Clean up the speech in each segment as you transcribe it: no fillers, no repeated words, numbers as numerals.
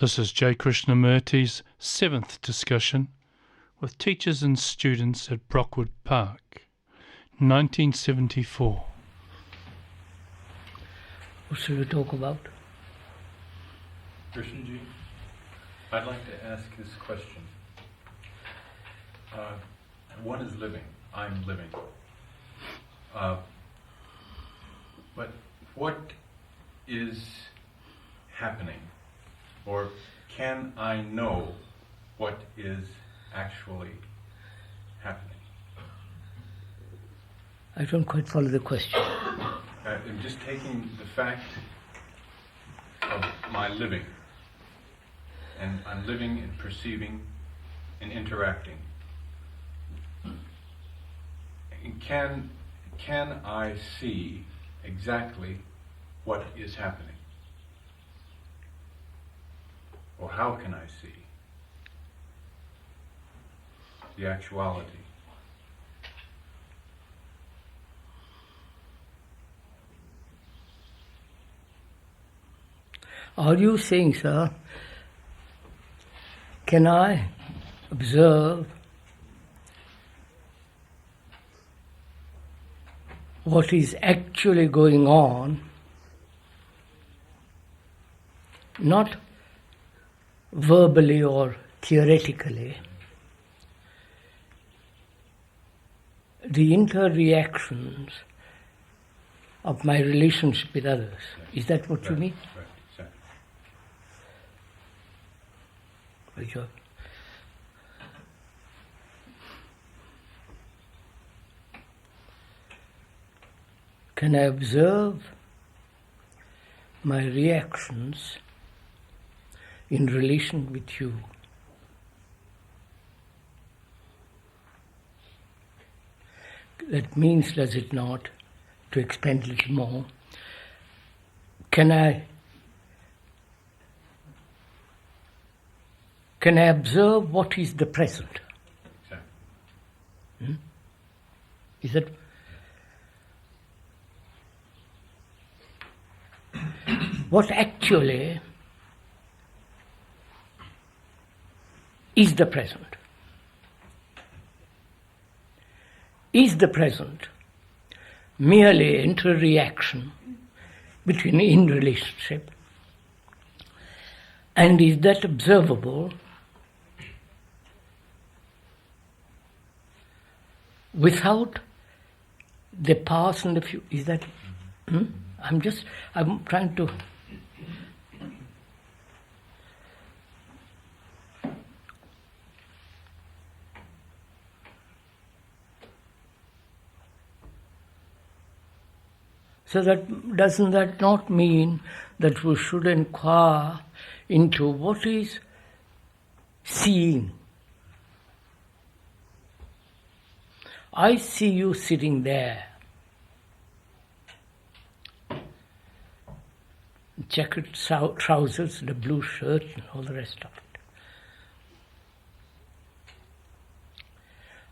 This is J. Krishnamurti's 7th discussion with teachers and students at Brockwood Park, 1974. What should we talk about? Krishnji, I'd like to ask this question. One is living. I'm living. But what is happening? Or can I know what is actually happening? I don't quite follow the question. I'm just taking the fact of my living, and I'm living and perceiving and interacting. And can I see exactly what is happening? Or how can I see the actuality? Are you saying, sir, can I observe what is actually going on, not verbally or theoretically, the interreactions of my relationship with others? Is that what you mean? Right, exactly. Very good. Can I observe my reactions in relation with you? That means, does it not, to expand a little more, can I observe what is the present? Exactly. Is that... What actually is the present? Is the present merely interreaction between in relationship? And is that observable without the past and the future? Is that... I'm trying to... So doesn't that not mean that we should inquire into what is seeing? I see you sitting there, checkered trousers, the blue shirt, and all the rest of it.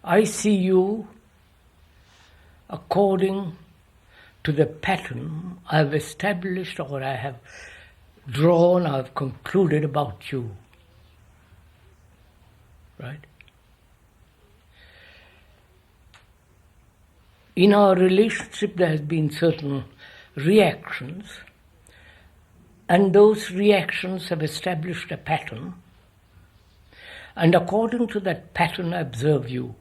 I see you according to the pattern I've established or I have drawn, I've concluded about you. Right? In our relationship there has been certain reactions, and those reactions have established a pattern, and according to that pattern I observe you,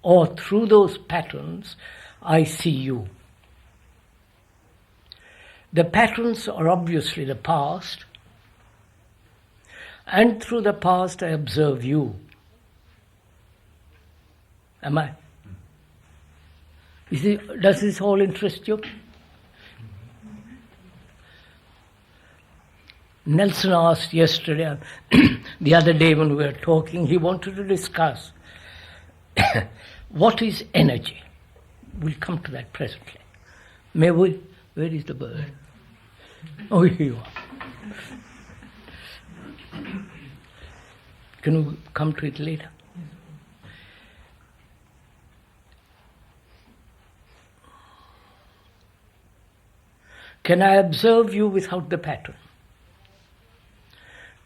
or through those patterns I see you. The patterns are obviously the past, and through the past I observe you. Am I? Does this all interest you? Nelson asked yesterday, the other day when we were talking, he wanted to discuss what is energy. We'll come to that presently. May we? Where is the bird? Oh, here you are. Can we come to it later? Can I observe you without the pattern?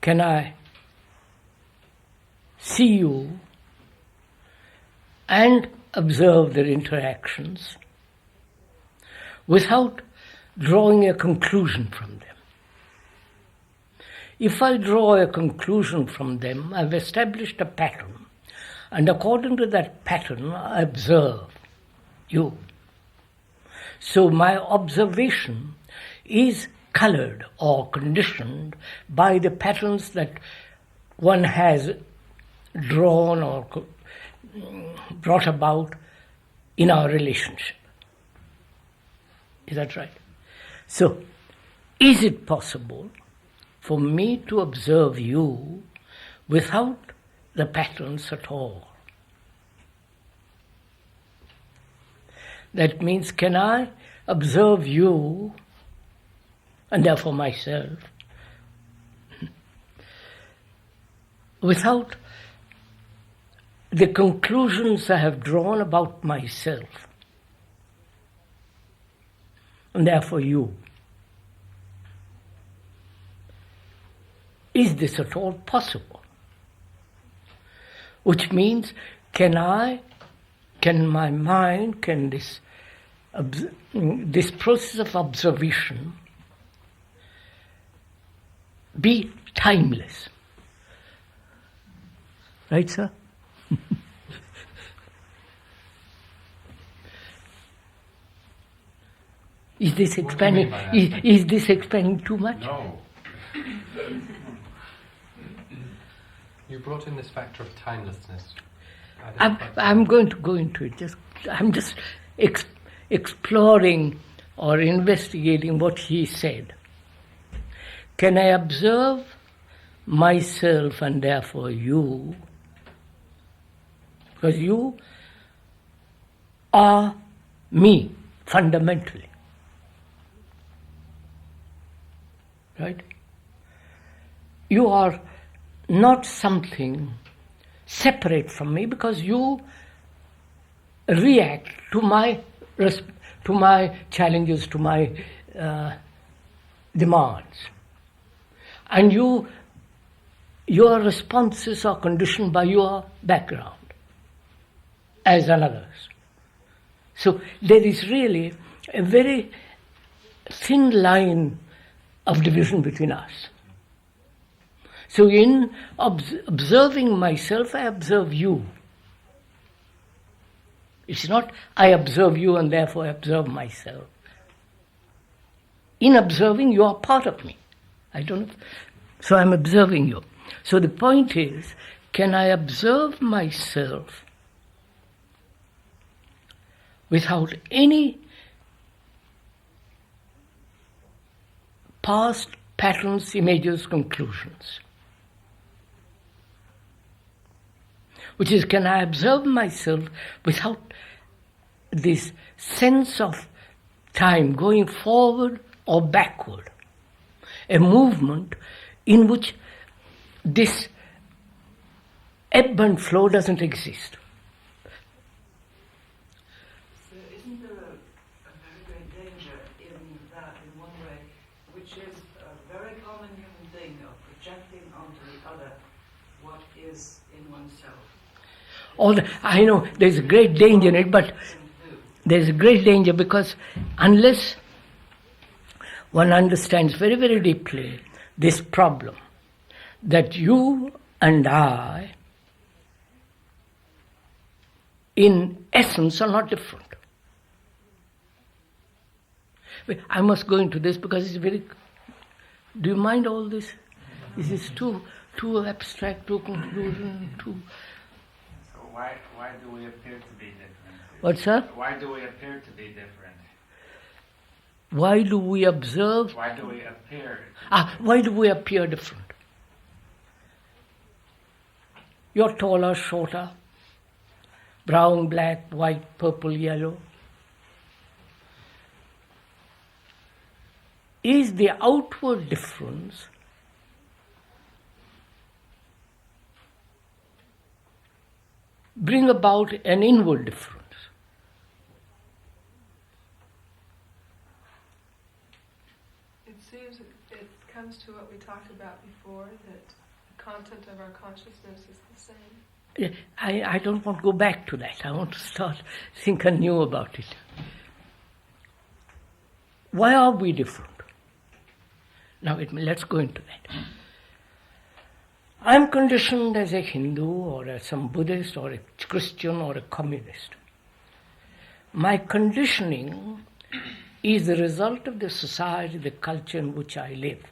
can I see you and observe their interactions without drawing a conclusion from them. If I draw a conclusion from them, I've established a pattern, and according to that pattern, I observe you. So my observation is colored or conditioned by the patterns that one has drawn or brought about in our relationship. Is that right? So, is it possible for me to observe you without the patterns at all? That means, can I observe you, and therefore myself, without the conclusions I have drawn about myself, and therefore you? Is this at all possible? Which means, can my mind, can this process of observation be timeless? Right, sir? Is this expanding? Is this expanding too much? No. You brought in this factor of timelessness. I'm going to go into it. I'm just exploring or investigating what he said. Can I observe myself and therefore you? Because you are me, fundamentally. Right? You are not something separate from me because you react to my challenges, to my demands. And your responses are conditioned by your background as another's. So there is really a very thin line of division between us. So in observing myself, I observe you. It's not I observe you and therefore I observe myself. In observing, you are part of me. I don't know. So I'm observing you. So the point is, can I observe myself without any past patterns, images, conclusions? Which is, can I observe myself without this sense of time going forward or backward? A movement in which this ebb and flow doesn't exist. So isn't there a very great danger in that, in one way, which is a very common human thing of projecting onto the other what is in oneself? I know there's a great danger in it, but there's a great danger because unless one understands very, very deeply this problem, that you and I, in essence, are not different. I must go into this because it's very... Do you mind all this? Is this too abstract, too conclusion, too... So why do we appear to be different? What, sir? Why do we appear to be different? Why do we observe? Why do we appear? Why do we appear different? You're taller, shorter, brown, black, white, purple, yellow. Is the outward difference bring about an inward difference? It seems it comes to what we talked about before. before, that the content of our consciousness is the same? I don't want to go back to that. I want to think anew about it. Why are we different? Now let's go into that. I'm conditioned as a Hindu or as some Buddhist or a Christian or a communist. My conditioning is the result of the society, the culture in which I live.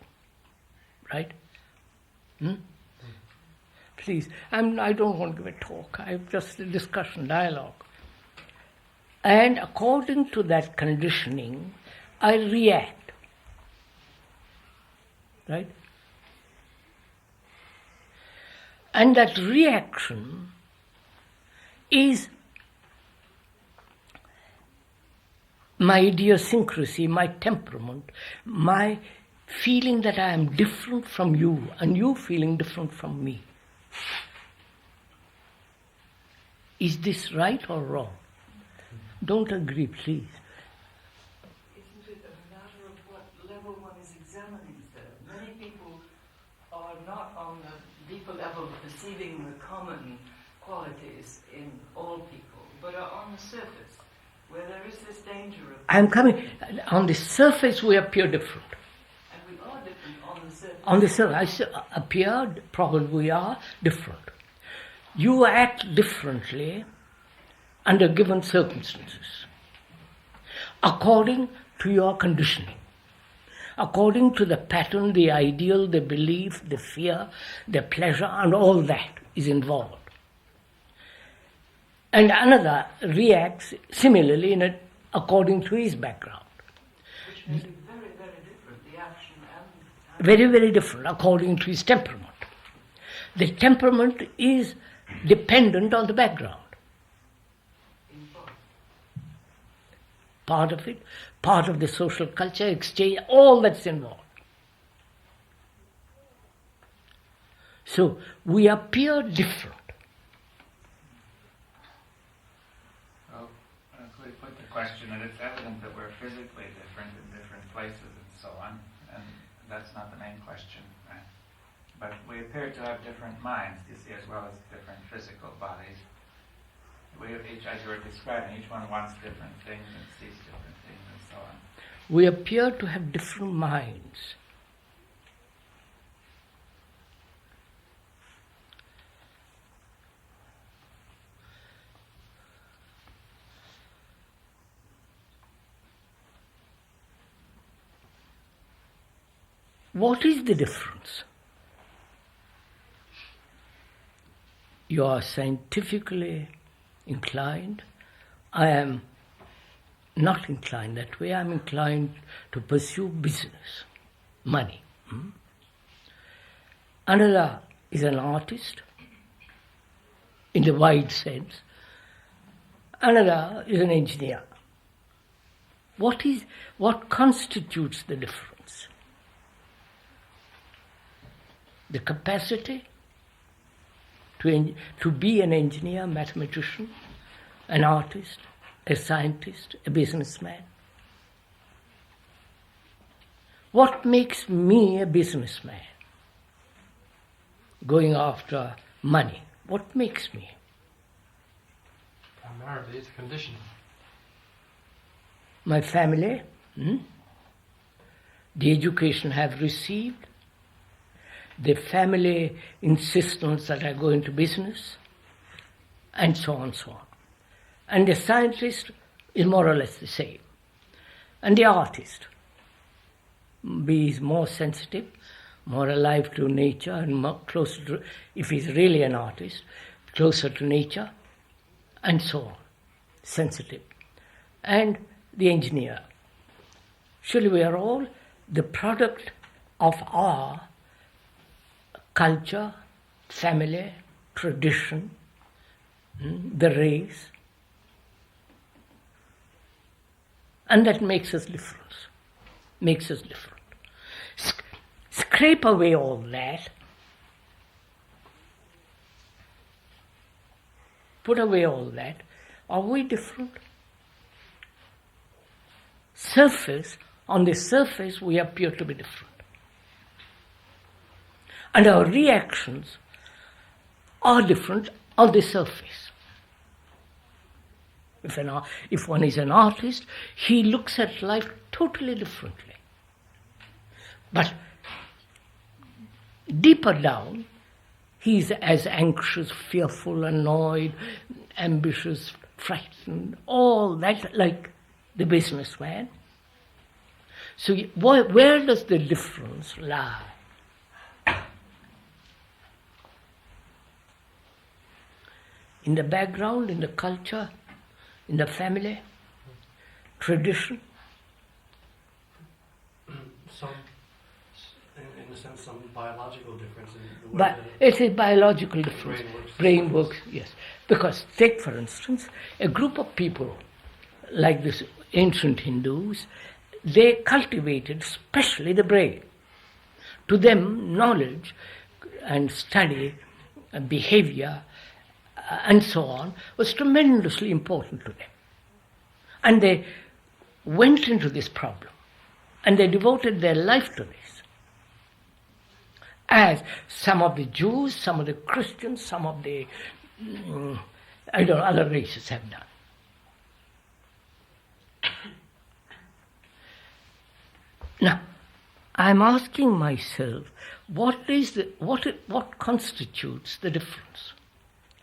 Right? Please, I don't want to give a talk. I'm just a discussion, dialogue. And according to that conditioning, I react. Right? And that reaction is my idiosyncrasy, my temperament, my feeling that I am different from you and you feeling different from me. Is this right or wrong? Don't agree, please. Isn't it a matter of what level one is examining, though? Many people are not on the deeper level of perceiving the common qualities in all people, but are on the surface, where there is this danger of... I'm coming. On the surface we appear different. And we are different on the surface. On the surface, I appear, probably we are different. You act differently under given circumstances, according to your conditioning, according to the pattern, the ideal, the belief, the fear, the pleasure, and all that is involved. And another reacts similarly according to his background. Which may be very, very different, the action and... Very, very different according to his temperament. The temperament is dependent on the background. Part of it, part of the social culture, exchange, all that's involved. So we appear different. Well, we put the question that it's evident that we're physically different in different places and so on, and that's not the main question, right? But we appear to have different minds, you see, as well as different physical bodies. Each, as you were describing, each one wants different things and sees different things and so on. We appear to have different minds. What is the difference? You are scientifically inclined. I am not inclined that way. I am inclined to pursue business, money. Another is an artist in the wide sense. Another is an engineer. What constitutes the difference? The capacity to be an engineer, mathematician, an artist, a scientist, a businessman. What makes me a businessman? Going after money. What makes me? Primarily, it's conditioning. My family, the education I have received, the family insistence that I go into business, and so on and so on. And the scientist is more or less the same. And the artist is more sensitive, more alive to nature, and more closer to, if he's really an artist, closer to nature, and so on, sensitive. And the engineer. Surely we are all the product of our culture, family, tradition, the race, and that makes us different. Scrape away all that, put away all that. Are we different? On the surface we appear to be different. And our reactions are different on the surface. If one is an artist, he looks at life totally differently. But deeper down, he is as anxious, fearful, annoyed, ambitious, frightened, all that, like the businessman. So where does the difference lie? In the background, in the culture, in the family, tradition? In a sense, some biological difference in the way But it is biological difference. Brain works, yes. Because take, for instance, a group of people like this ancient Hindus, they cultivated especially the brain. To them, knowledge and study and behavior and so on was tremendously important to them. And they went into this problem and they devoted their life to this. As some of the Jews, some of the Christians, some of the other races have done. Now, I'm asking myself, what constitutes the difference,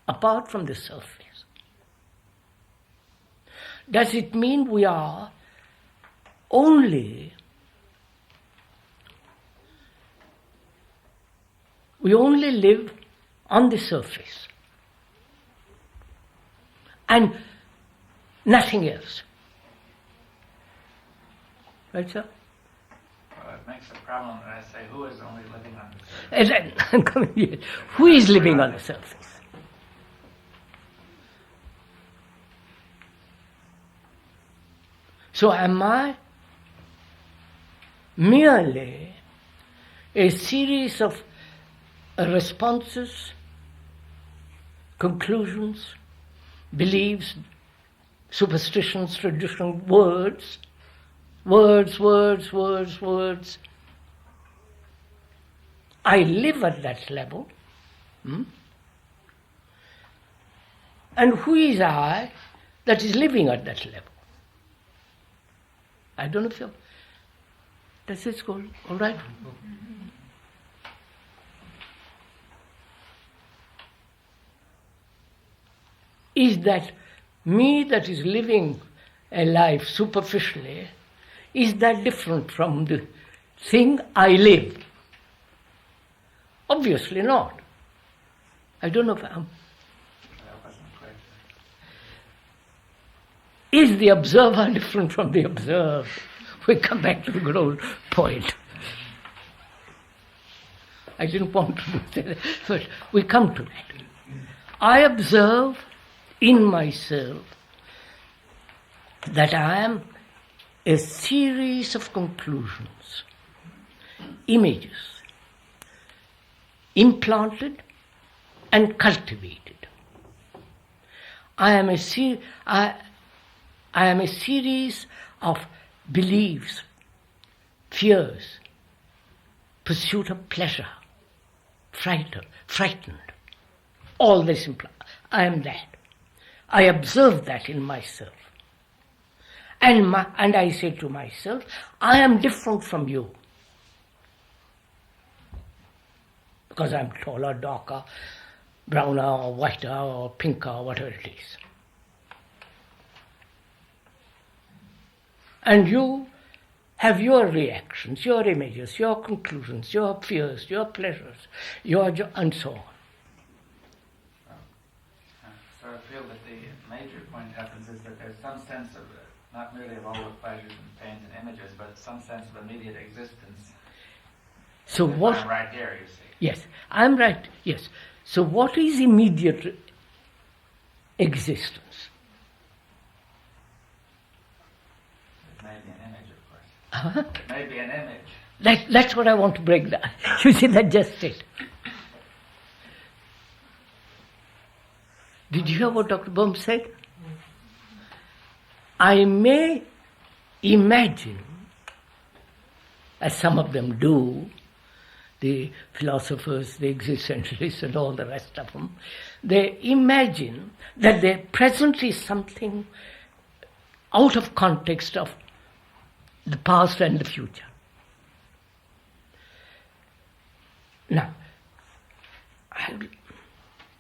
apart from the surface? Does it mean we only live on the surface and nothing else? Right, sir? Well, it makes a problem when I say who is only living on the surface. I'm coming here. Who is living on the surface? So am I merely a series of responses, conclusions, beliefs, superstitions, tradition, words? I live at that level. And who is I that is living at that level? I don't know if you're... Does this go all right? Is that me that is living a life superficially, is that different from the thing I live? Obviously not. I don't know if I'm... That wasn't quite... Is the observer different from the observed? We come back to the good old point. I didn't want to do that, but we come to that. I observe in myself that I am a series of conclusions, images, implanted and cultivated. I am a series of beliefs, fears, pursuit of pleasure, frightened. All this implies. I am that. I observe that in myself. And I say to myself, I am different from you. Because I'm taller, darker, browner, or whiter, or pinker, or whatever it is. And you have your reactions, your images, your conclusions, your fears, your pleasures, and so on. So I feel that the major point happens is that there's some sense of, not merely of all the pleasures and pains and images, but some sense of immediate existence. So what? I'm right here, you see. Yes, I'm right, yes. So what is immediate existence? It may be an image, of course. Huh? It may be an image. That's what I want to break down. You see, that's just it. Did you hear what Dr. Bohm said? I may imagine, as some of them do, the philosophers, the existentialists and all the rest of them, they imagine that their present is something out of context of the past and the future. Now,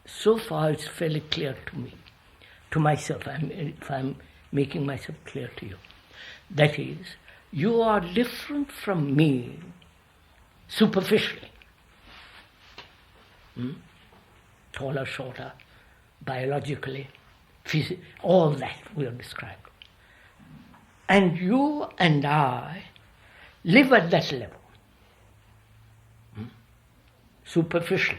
so far it's fairly clear to me, to myself, if I'm making myself clear to you. That is, you are different from me superficially. Taller, shorter, biologically, all that we have described. And you and I live at that level, superficially.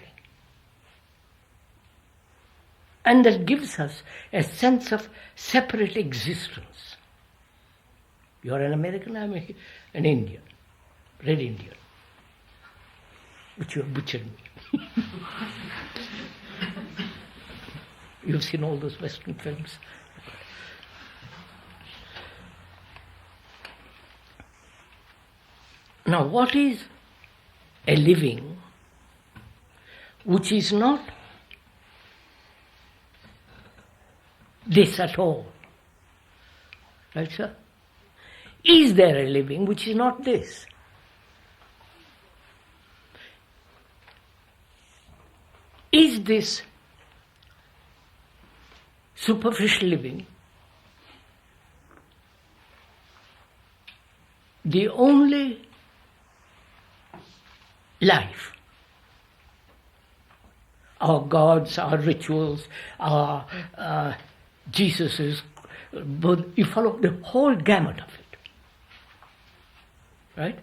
And that gives us a sense of separate existence. You're an American, I'm an Indian, Red Indian, which you have butchered me. You've seen all those Western films. Now, what is a living which is not this at all? Right, sir? Is there a living which is not this? Is this superficial living the only life? Our gods, our rituals, our Jesus's, you follow the whole gamut of it, right?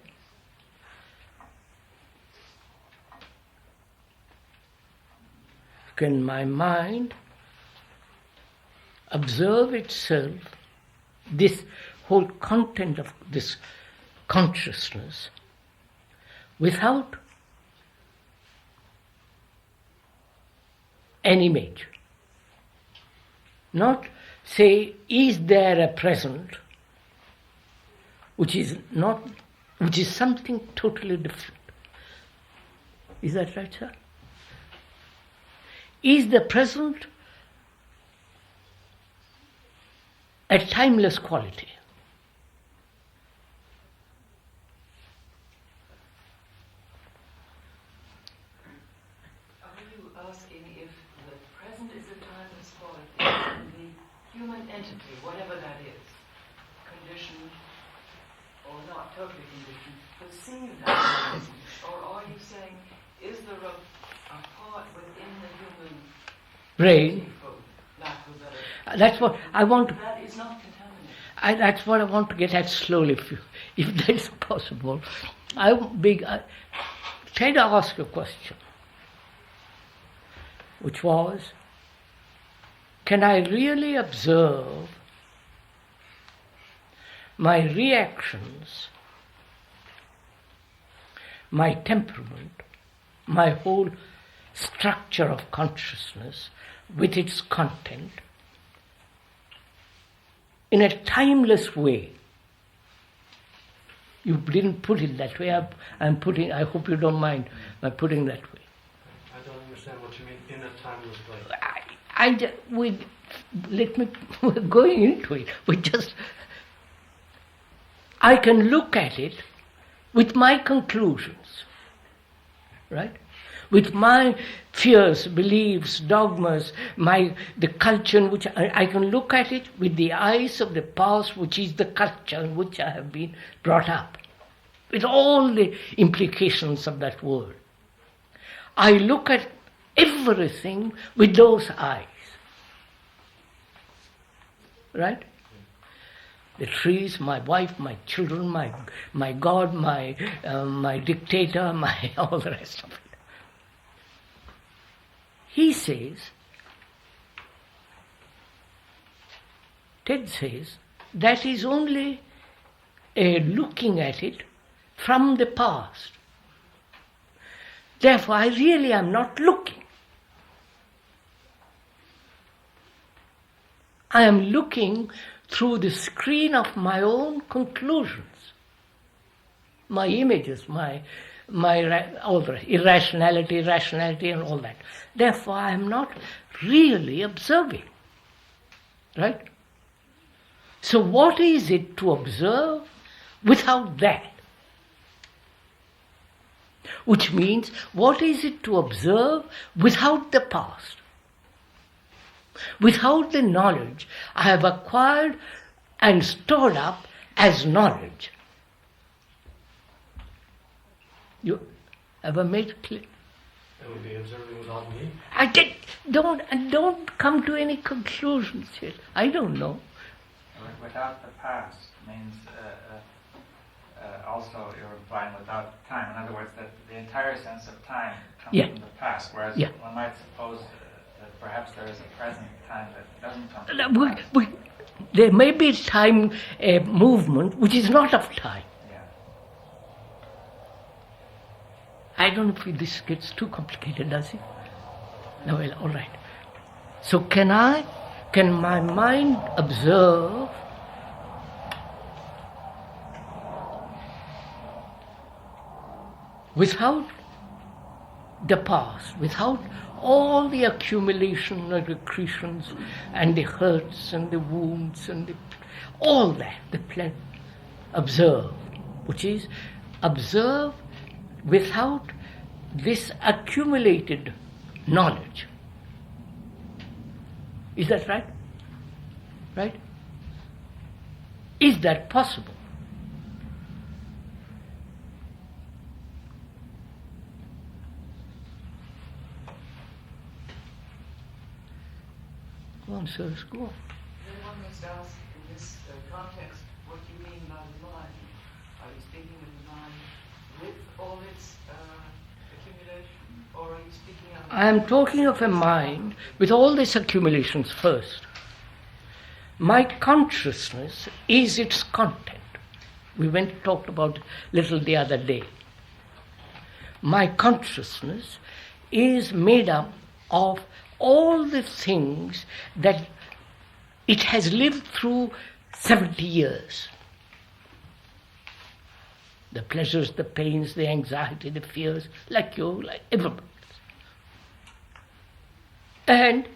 Can my mind observe itself, this whole content of this consciousness, without an image? Not say, is there a present which is something totally different? Is that right, sir? Is the present a timeless quality? Are you asking if the present is a timeless quality and the human entity, whatever that is, conditioned or not totally conditioned, perceive that present? Or are you saying, is there a part within the human Brain. for lack of a better? That's what I want to. That is not contaminated. That's what I want to get at slowly, if that is possible. I tried to ask a question, which was, can I really observe my reactions, my temperament, my whole structure of consciousness with its content in a timeless way? You didn't put it that way. I hope you don't mind my putting that way. I don't understand what you mean in a timeless way. Let me, we're going into it. I can look at it with my conclusions, right? With my fears, beliefs, dogmas, the culture in which I can look at it with the eyes of the past, which is the culture in which I have been brought up, with all the implications of that world. I look at everything with those eyes, right? The trees, my wife, my children, my God, my dictator, all the rest of it. He says, Ted says, that is only a looking at it from the past. Therefore, I really am not looking. I am looking through the screen of my own conclusions, my images, my all the irrationality, rationality, and all that. Therefore, I am not really observing. Right? So what is it to observe without that? Which means, what is it to observe without the past? Without the knowledge I have acquired and stored up as knowledge. You ever made it clear? That would be observing without me. Don't come to any conclusions here. I don't know. Without the past means also you're implying without time. In other words, that the entire sense of time comes from the past, whereas one might suppose that perhaps there is a present time that doesn't come from the past. There may be time movement which is not of time. Yeah. I don't know if this gets too complicated, does it? No, well, all right. So can my mind observe without the past, without all the accumulation and accretions and the hurts and the wounds and all that, observe, which is observe without this accumulated knowledge. Is that right? Right? Is that possible? Go on, sirs, go on. Then one must ask, in this context, what do you mean by the mind? Are you speaking of the mind with all its accumulation, or are you speaking of... I am talking of a mind with all these accumulations first. My consciousness is its content. We talked about it little the other day. My consciousness is made up of all the things that it has lived through 70 years. The pleasures, the pains, the anxiety, the fears, like you, like everybody. And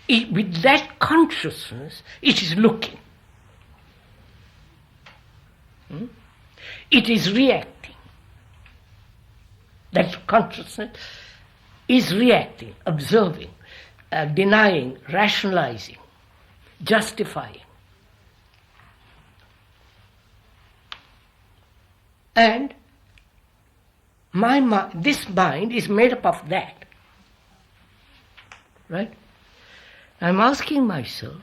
with that consciousness, it is looking. It is reacting. That consciousness is reacting, observing, denying, rationalizing, justifying. And this mind is made up of that. Right? I'm asking myself,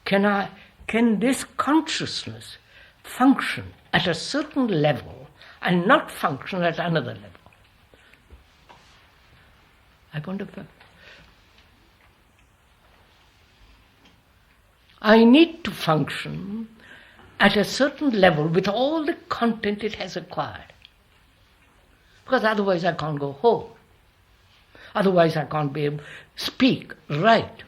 can this consciousness function at a certain level and not function at another level? I wonder if I need to function at a certain level with all the content it has acquired. Because otherwise I can't go home. Otherwise I can't be able to speak, write,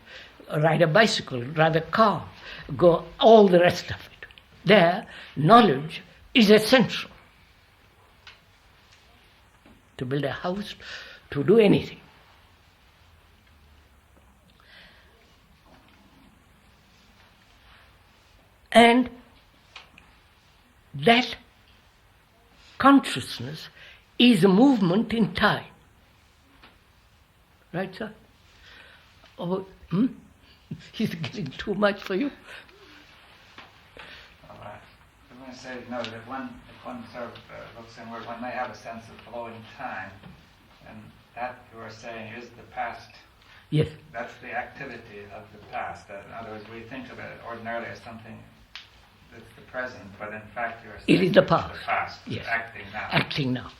ride a bicycle, drive a car, go all the rest of it. There, knowledge is essential. To build a house, to do anything. And that consciousness is a movement in time. Right, sir? Oh, Is it getting too much for you? I'm going to say, no, that if one sort of looks inward, one may have a sense of flowing time, and that, you are saying, is the past. Yes. That's the activity of the past. In other words, we think of it ordinarily as something that's the present, but in fact you're saying it is the past. The past, yes. Acting now. Acting now.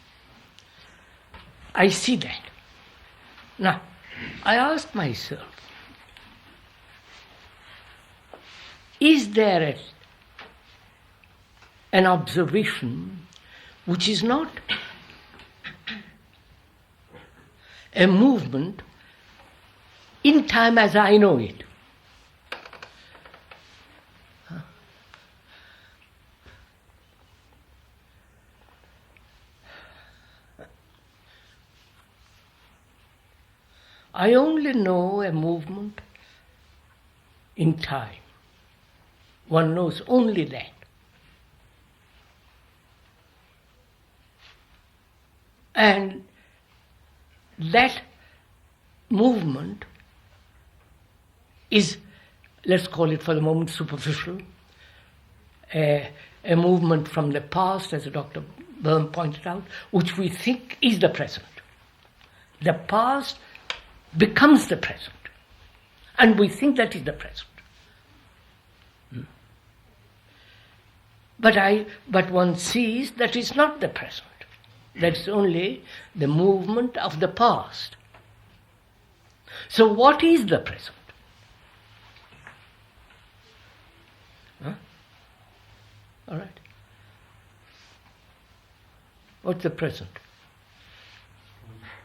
I see that. Now, I ask myself, is there an observation which is not a movement in time as I know it? I only know a movement in time. One knows only that. And that movement is, let's call it for the moment, superficial, a movement from the past, as Dr. Byrne pointed out, which we think is the present. The past becomes the present, and we think that is the present. But one sees that is not the present. That's only the movement of the past. So what is the present? Huh? All right. What's the present?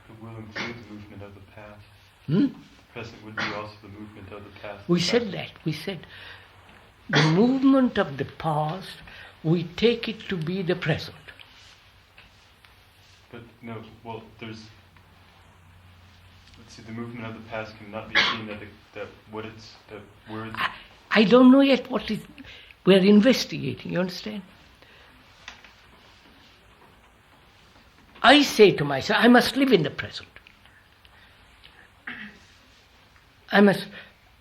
The will include the movement of the past. The present would be also the movement of the past. We said that. We said the movement of the past, we take it to be the present. But no, well, let's see, the movement of the past cannot be seen that words. I don't know yet what is, we're investigating, you understand? I say to myself, I must live in the present. I must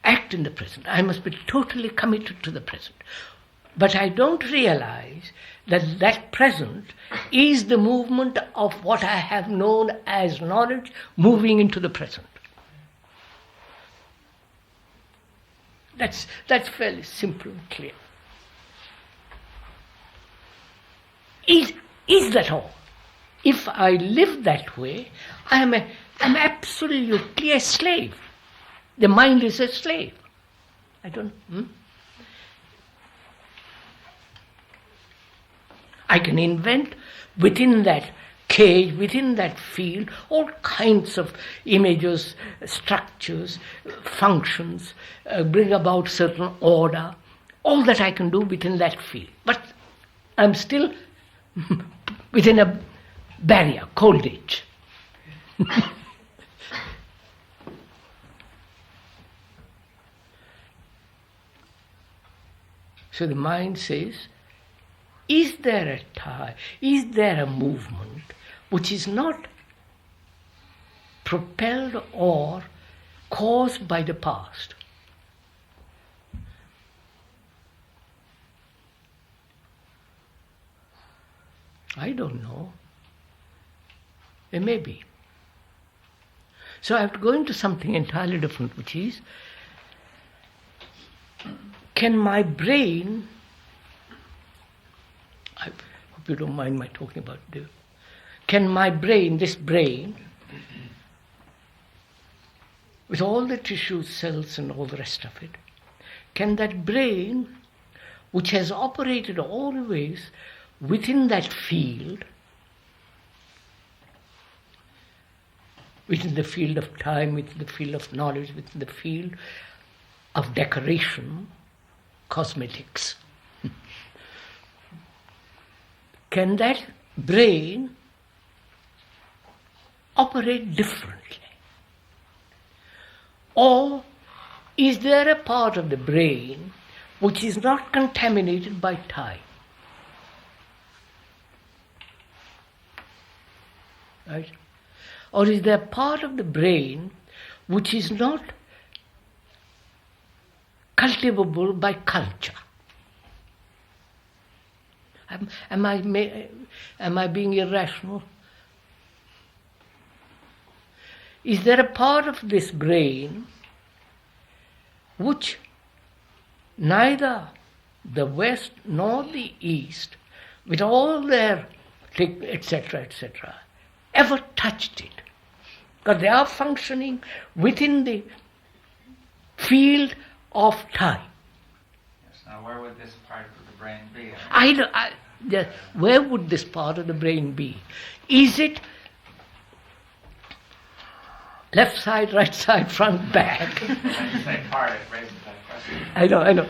act in the present. I must be totally committed to the present. But I don't realize that that present is the movement of what I have known as knowledge moving into the present. That's fairly simple and clear. Is that all? If I live that way, I'm absolutely a slave. The mind is a slave. I don't. I can invent within that cage, within that field, all kinds of images, structures, functions, bring about certain order, all that I can do within that field. But I'm still within a barrier, cold age. So the mind says, is there a time, is there a movement which is not propelled or caused by the past? I don't know. There may be. So I have to go into something entirely different, which is, can my brain, I hope you don't mind my talking about it, can my brain, this brain, with all the tissues, cells and all the rest of it, can that brain, which has operated always within that field, within the field of time, within the field of knowledge, within the field of decoration, cosmetics, can that brain operate differently? Or is there a part of the brain which is not contaminated by time? Right? Or is there a part of the brain which is not cultivable by culture? Am I being irrational? Is there a part of this brain which neither the West nor the East, with all their etc., ever touched it? Because they are functioning within the field of time. Yes. Now, where would this part of the brain be? Where would this part of the brain be? Is it left side, right side, front, back? When you say part, it raises that question. I know.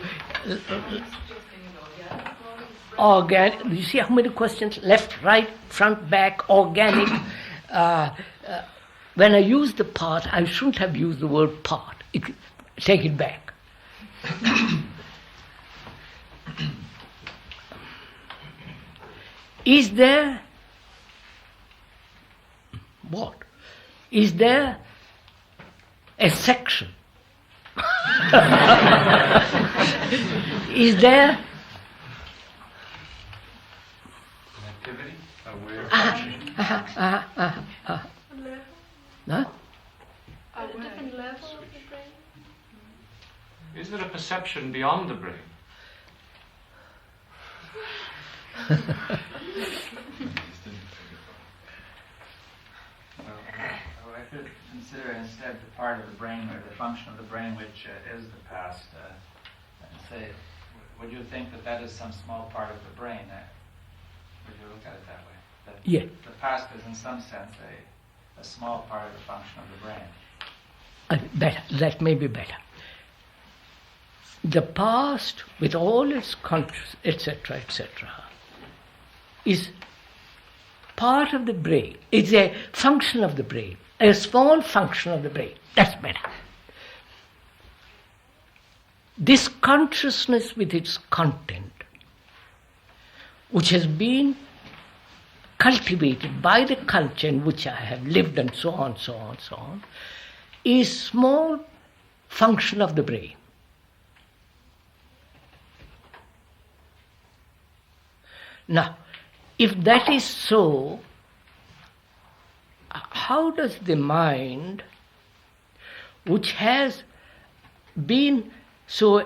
Organic. You see how many questions? Left, right, front, back, organic. when I use the part, I shouldn't have used the word part. Take it back. Is there what? Is there a section? Is there An activity, a way of Level? huh? At a different level of the brain? Is there a perception beyond the brain? Well, I could consider instead the part of the brain or the function of the brain which is the past, and say, would you think that that is some small part of the brain? Would you look at it that way? That Yeah. the past is in some sense a small part of the function of the brain. Better. That may be better. The past, with all its conscious, etc., is part of the brain. It's a function of the brain, a small function of the brain. That's better. This consciousness with its content, which has been cultivated by the culture in which I have lived and so on, is small function of the brain. Now, if that is so, how does the mind, which has been so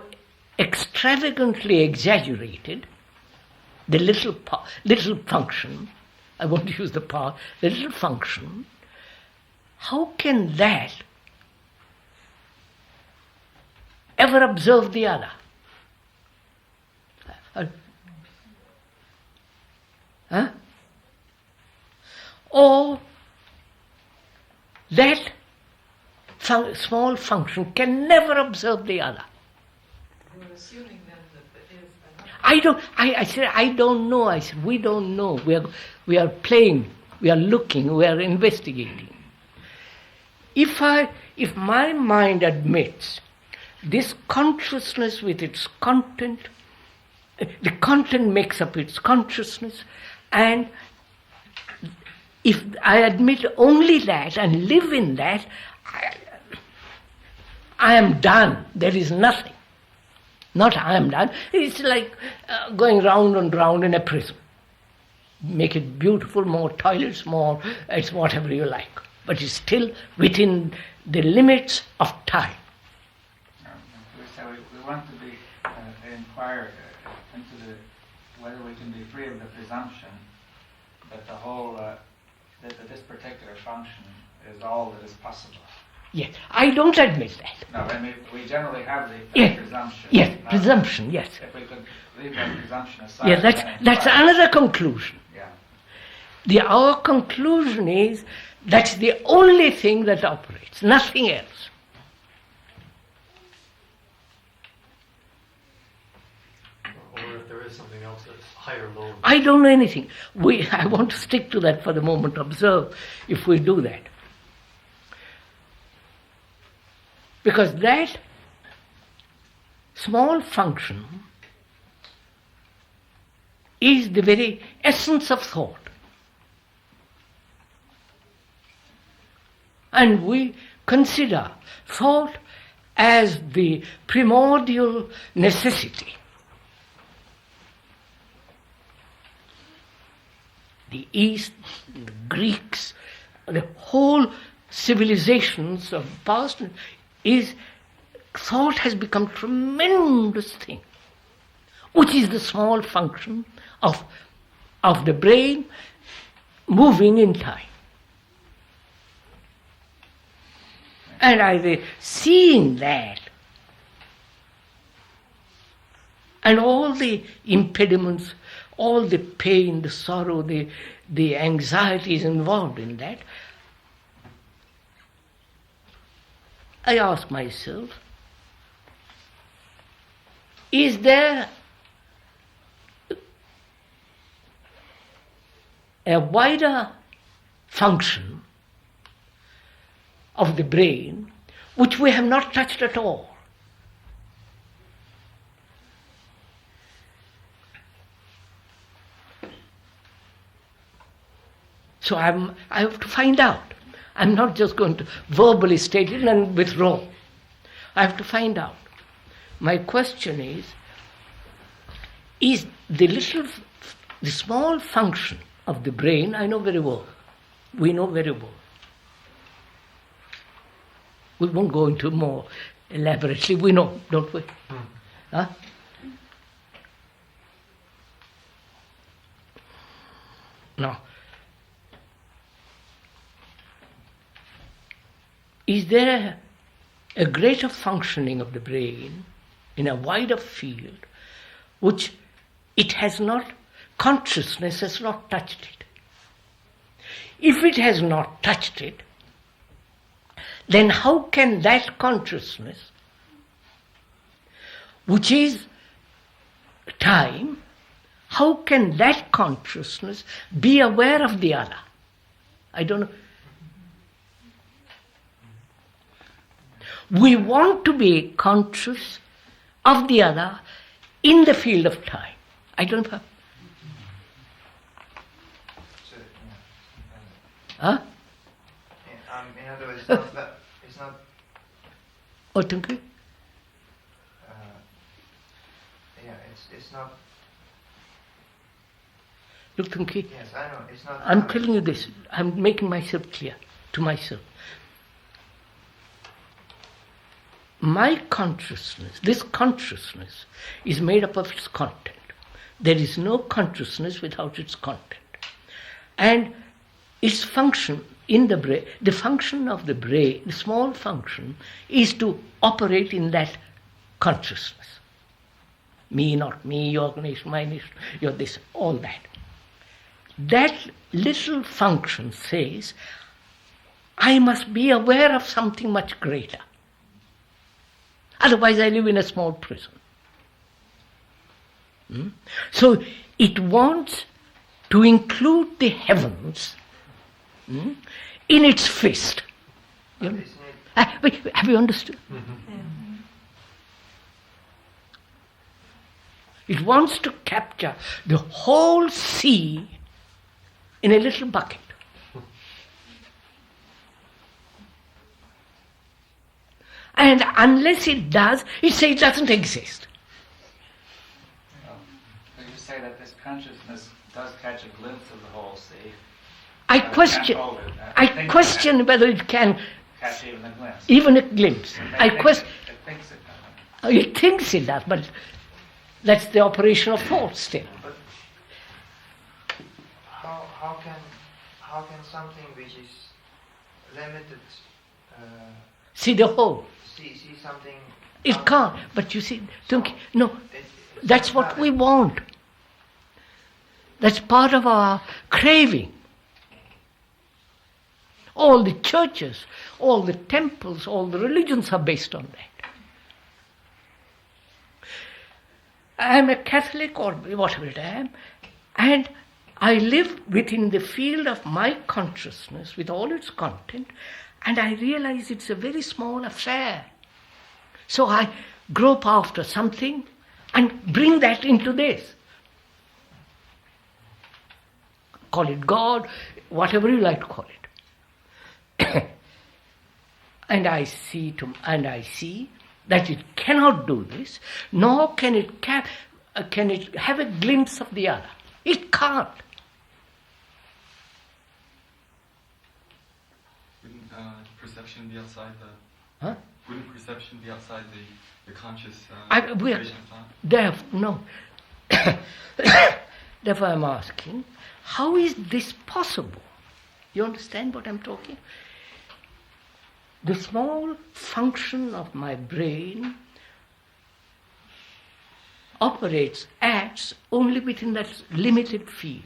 extravagantly exaggerated, the little function, I want to use the power, the little function, how can that ever observe the other? Or that small function can never observe the other. You're assuming then that there is another. I said, I don't know. I said, we don't know. We are playing, we are looking, we are investigating. If my mind admits this consciousness with its content, the content makes up its consciousness, and if I admit only that and live in that, I am done. There is nothing. Not I am done. It's like going round and round in a prison. Make it beautiful, more toilets, more, it's whatever you like. But it's still within the limits of time. We want to be inquire into whether we can be free of the presumption that the whole that this particular function is all that is possible. Yes, I don't admit that. No, I mean we generally have the presumption. Yes, presumption. Yes. If we could leave that presumption aside. Yes, that's another conclusion. Yeah. Our conclusion is that's the only thing that operates, nothing else. Or if there is something else that's higher, lower. I don't know anything. I want to stick to that for the moment, observe if we do that. Because that small function is the very essence of thought. And we consider thought as the primordial necessity. The East, the Greeks, the whole civilizations of the past, thought has become a tremendous thing, which is the small function of the brain moving in time. And seeing that, and all the impediments, all the pain, the sorrow, the anxieties involved in that, I ask myself, is there a wider function of the brain which we have not touched at all. So I have to find out. I'm not just going to verbally state it and withdraw. I have to find out. My question is the small function of the brain, I know very well. We know very well. We won't go into more elaborately. We know, don't we? Huh? Now, is there a greater functioning of the brain in a wider field which it has not, consciousness has not touched it? If it has not touched it, then how can that consciousness, which is time, how can that consciousness be aware of the other? I don't know. We want to be conscious of the other in the field of time. I don't know. Huh? In other words, it's not. Oh, thank you. It's not. Look, thank you. Yes, I know. It's not. I'm telling you this. I'm making myself clear to myself. My consciousness, this consciousness, is made up of its content. There is no consciousness without its content. And its function in the brain, the function of the brain, the small function, is to operate in that consciousness. Me, not me, your nation, my nation, your this, all that. That little function says, I must be aware of something much greater. Otherwise I live in a small prison. So it wants to include the heavens in its fist. Have you understood? Mm-hmm. It wants to capture the whole sea in a little bucket. And unless it does, it says it doesn't exist. So you say that this consciousness does catch a glimpse of the whole sea. I question whether it can catch even a glimpse. Even a glimpse. It thinks it does. It thinks it does, but that's the operation of thought still. But how can something which is limited see the whole? See something. It can't. But you see, no, that's what we want. That's part of our craving. All the churches, all the temples, all the religions are based on that. I am a Catholic or whatever it am, and I live within the field of my consciousness with all its content, and I realize it's a very small affair. So I grope after something and bring that into this. Call it God, whatever you like to call it. And I see that it cannot do this, nor can it have a glimpse of the other. It can't. Wouldn't perception be outside the? Huh? Wouldn't perception be outside the conscious creation of thought? No. Therefore, I'm asking, how is this possible? You understand what I'm talking? The small function of my brain acts only within that limited field.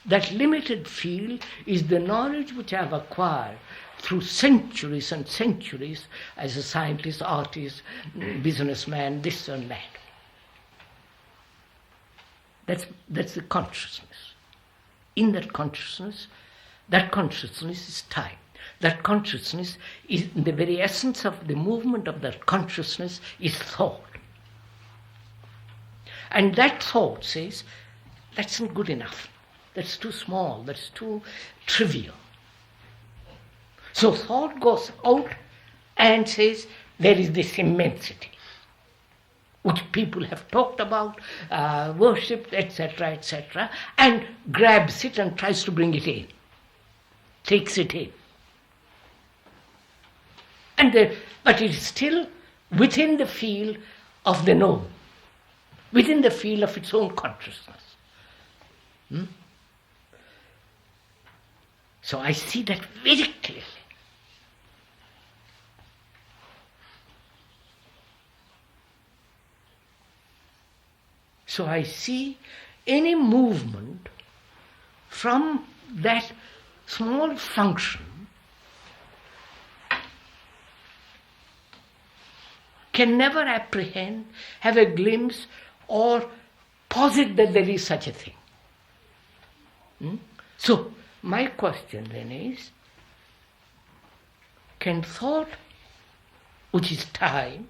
That limited field is the knowledge which I've acquired through centuries and centuries as a scientist, artist, businessman, this and that. That's the consciousness. In that consciousness is time. that consciousness is, the very essence of the movement of that consciousness is thought. And that thought says, that's not good enough. That's too small. That's too trivial. So thought goes out and says, there is this immensity, which people have talked about, worshipped, etc., and grabs it and tries to bring it in, takes it in. But it is still within the field of the known, within the field of its own consciousness. So I see that very clearly. So I see any movement from that small function can never apprehend, have a glimpse, or posit that there is such a thing. So my question then is, can thought, which is time,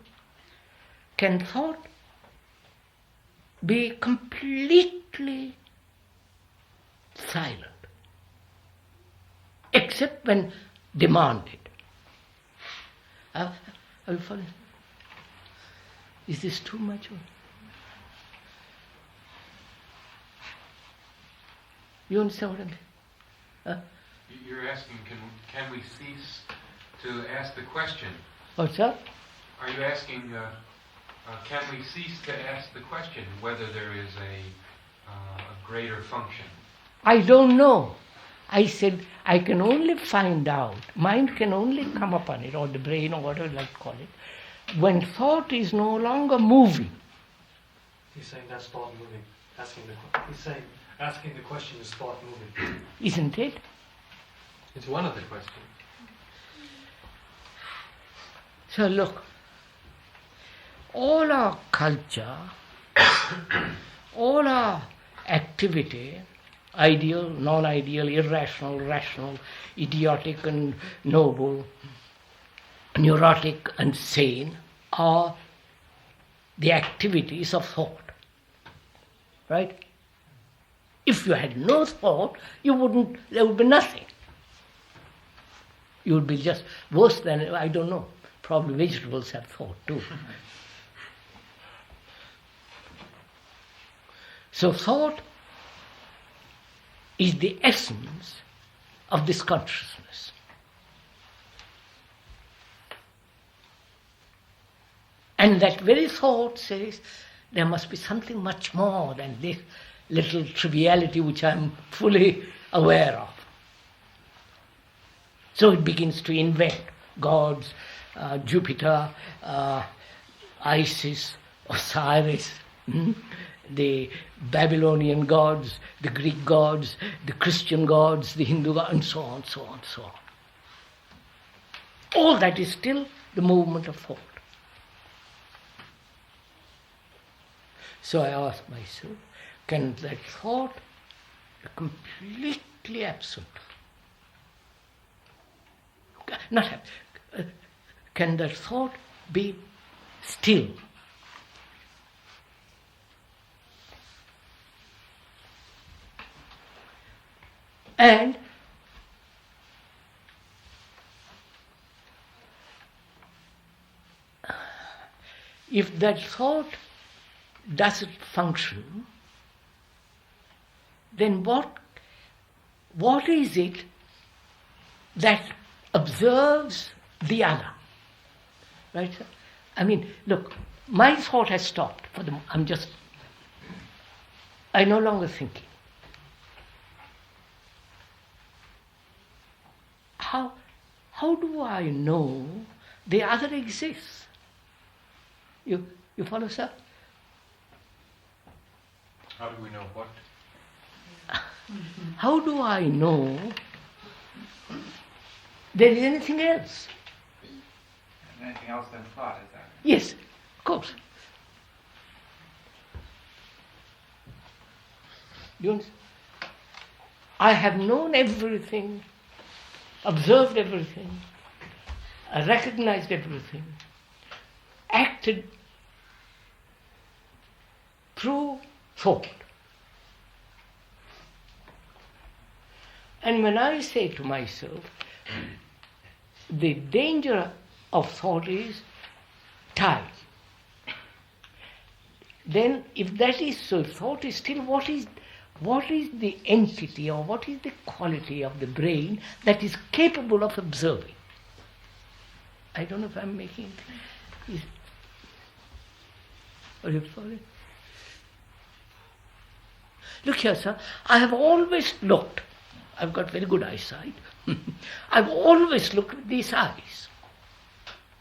can thought be completely silent, except when demanded? Are you following? Is this too much? You understand what I'm saying? You're asking, can we cease to ask the question? What's that? Are you asking, can we cease to ask the question whether there is a greater function? I don't know. I said I can only find out, mind can only come upon it, or the brain, or whatever you like to call it, when thought is no longer moving. He's saying that's thought moving. He's saying asking the question is thought moving. Isn't it? It's one of the questions. So look, all our culture, all our activity, ideal, non-ideal, irrational, rational, idiotic and noble, neurotic and sane, are the activities of thought. Right? If you had no thought, there would be nothing. You would be just worse than, I don't know, probably vegetables have thought too. So thought is the essence of this consciousness. And that very thought says there must be something much more than this little triviality which I'm fully aware of. So it begins to invent gods, Jupiter, Isis, Osiris, the Babylonian gods, the Greek gods, the Christian gods, the Hindu gods, and so on, so on, so on. All that is still the movement of thought. So I ask myself, can that thought be completely absent? Can that thought be still? And if that thought doesn't function, then what is it that observes the other? Right? I mean, look, my thought has stopped. I'm no longer thinking. How do I know the other exists? You follow, sir? How do we know what? How do I know there is anything else? Anything else than thought, is that? Yes, of course. You understand? I have known everything observed everything, recognized everything, acted through thought. And when I say to myself, the danger of thought is time, then if that is so, thought is still, what is the entity or what is the quality of the brain that is capable of observing? I don't know if I'm making it. Are you following? Look here, sir, I have always looked. I've got very good eyesight. I've always looked with these eyes.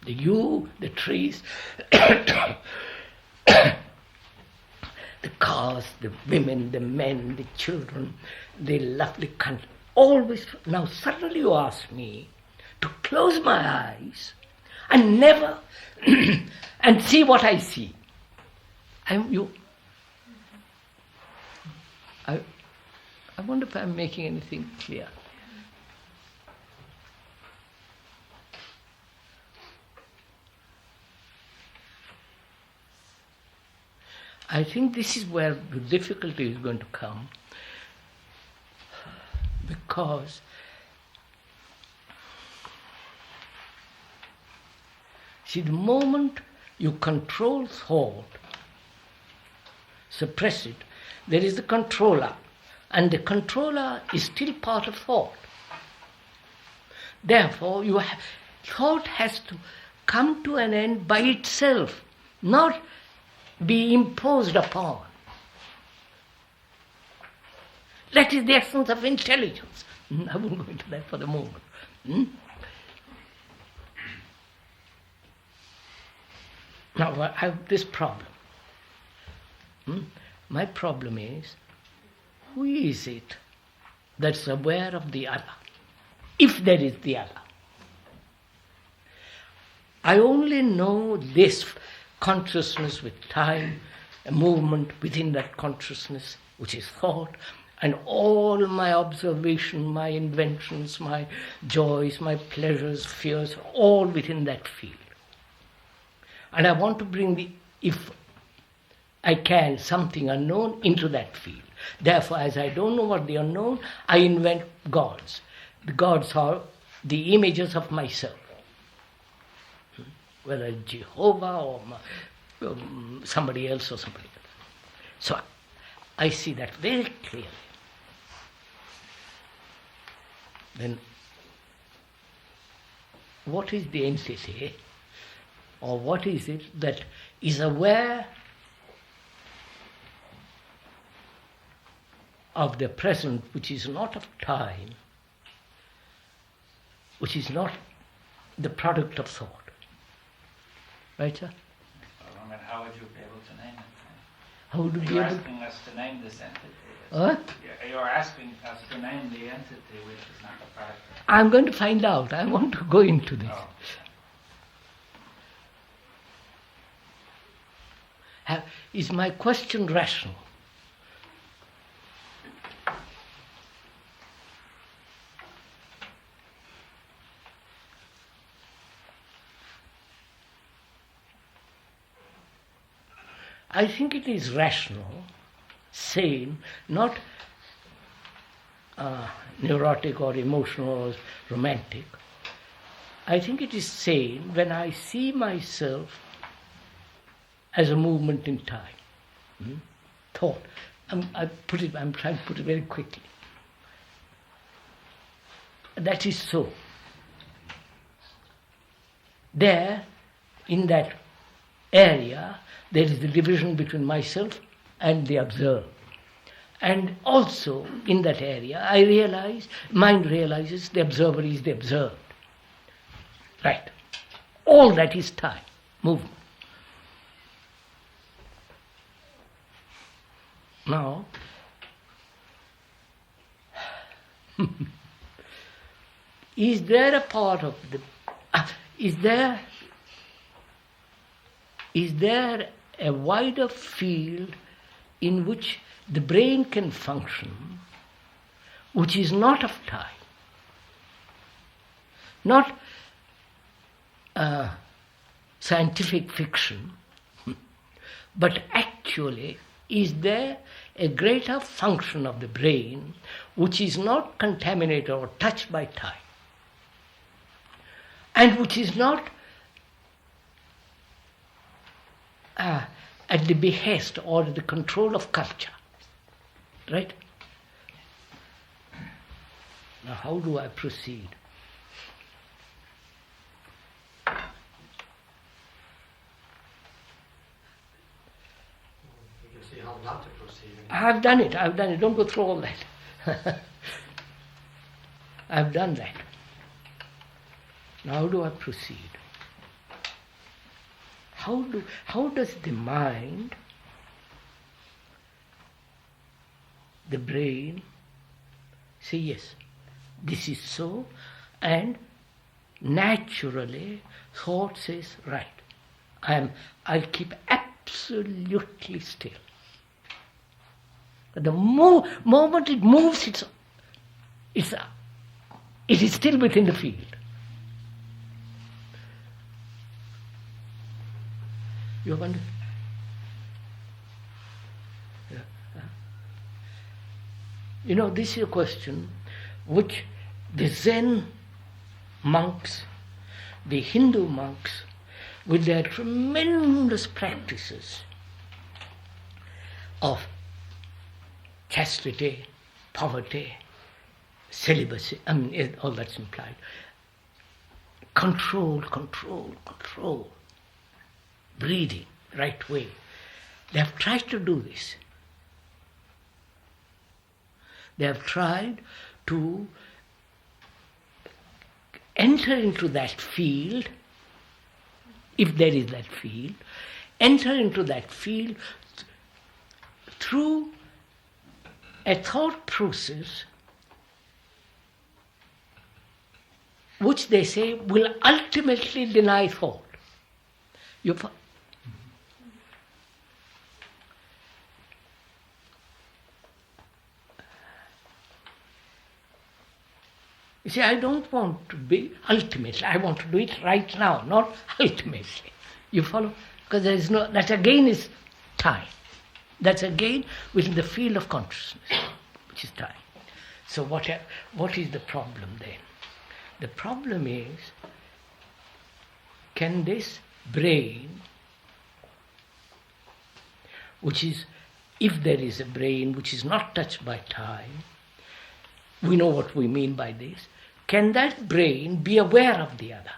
The you, the trees, the cars, the women, the men, the children, the lovely country. Always. Now suddenly you ask me to close my eyes and never and see what I see. I wonder if I'm making anything clear. I think this is where the difficulty is going to come, because see, the moment you control thought, suppress it, there is the controller, and the controller is still part of thought. Therefore, thought has to come to an end by itself, not be imposed upon. That is the essence of intelligence. I won't go into that for the moment. Now, I have this problem. My problem is, who is it that's aware of the other, if there is the other? I only know this consciousness with time, a movement within that consciousness, which is thought, and all my observation, my inventions, my joys, my pleasures, fears, all within that field. And I want to bring if I can, something unknown into that field. Therefore, as I don't know what the unknown, I invent gods. The gods are the images of myself. Whether it's Jehovah or somebody else or somebody else. So I see that very clearly. Then what is the entity, or what is it that is aware of the present, which is not of time, which is not the product of thought? Right, sir? Well, then how would you be able to name it? How would you be You're able asking us to name this entity. What? You're asking us to name the entity which is not the product of thought. I'm going to find out. I want to go into this. Is my question rational? I think it is rational, sane, not neurotic or emotional or romantic. I think it is sane when I see myself as a movement in time. Thought. I'm trying to put it very quickly. That is so. There, in that area, there is the division between myself and the observer. And also, in that area, mind realizes the observer is the observed. Right. All that is time, movement. Now, is there a part of the... Is there a wider field in which the brain can function, which is not of time? not scientific fiction, but actually is there a greater function of the brain which is not contaminated or touched by time, and which is not at the behest or the control of culture, right? Now, how do I proceed? You can see how not to proceed. I've done it. Don't go through all that. I've done that. Now, how do I proceed? How does the mind, the brain, say, yes, this is so, and naturally thought says, right, I'll keep absolutely still. The moment it moves, it is still within the field. You wonder? Yeah. You know, this is a question which the Zen monks, the Hindu monks, with their tremendous practices of chastity, poverty, celibacy, all that's implied. Control, breathing, right way. They have tried to do this. They have tried to enter into that field, if there is that field, enter into that field through a thought process which they say will ultimately deny thought. You see, I don't want to be ultimately. I want to do it right now, not ultimately. You follow? Because there is that again is time. That's again within the field of consciousness, which is time. So what is the problem then? The problem is, can this brain, which is, if there is a brain which is not touched by time, we know what we mean by this, can that brain be aware of the other?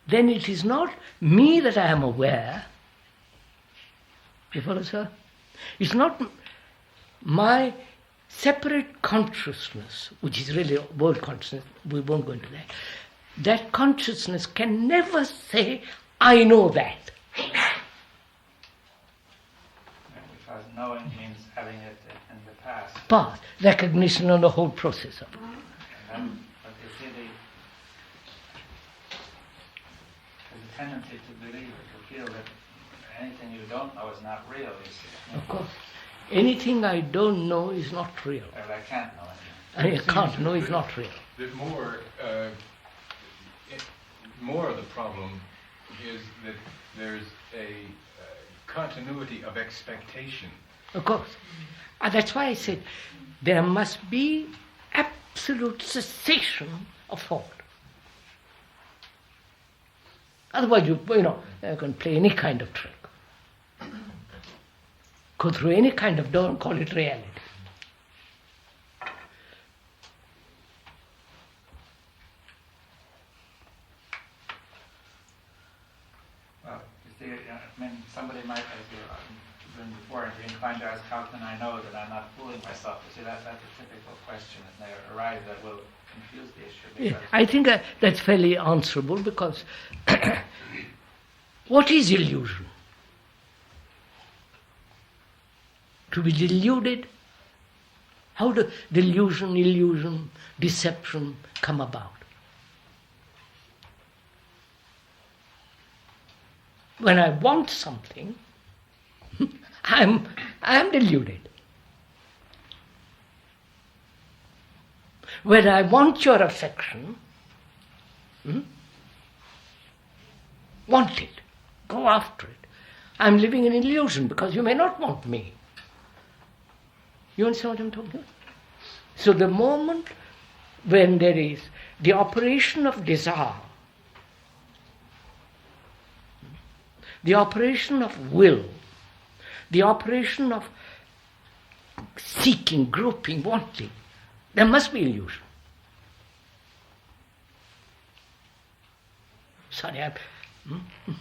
Then it is not me that I am aware. You follow, sir? It's not my separate consciousness, which is really world consciousness, we won't go into that. That consciousness can never say, I know that. Because knowing means having it in the past. Past, recognition of the whole process of it. But you see, there's a tendency to believe or to feel that anything you don't know is not real. Of course. Anything I don't know is not real. Or I can't know anything. I can't know is not real. That more of the problem is that there's a continuity of expectation. Of course. That's why I said there must be absolute cessation of thought. Otherwise, you can play any kind of trick. Go through any kind of door and call it reality. Well, you see, somebody might, as you doing before, be inclined to ask, how can I know that I'm not fooling myself? You see, that's a typical question that may arise that will confuse the issue. Yeah, I think that's fairly answerable because what is illusion? To be deluded, how do illusion, deception come about? When I want something, I am deluded. When I want your affection, want it, go after it. I'm living in illusion because you may not want me. You understand what I'm talking about? So the moment when there is the operation of desire, the operation of will, the operation of seeking, groping, wanting, there must be illusion. Sorry,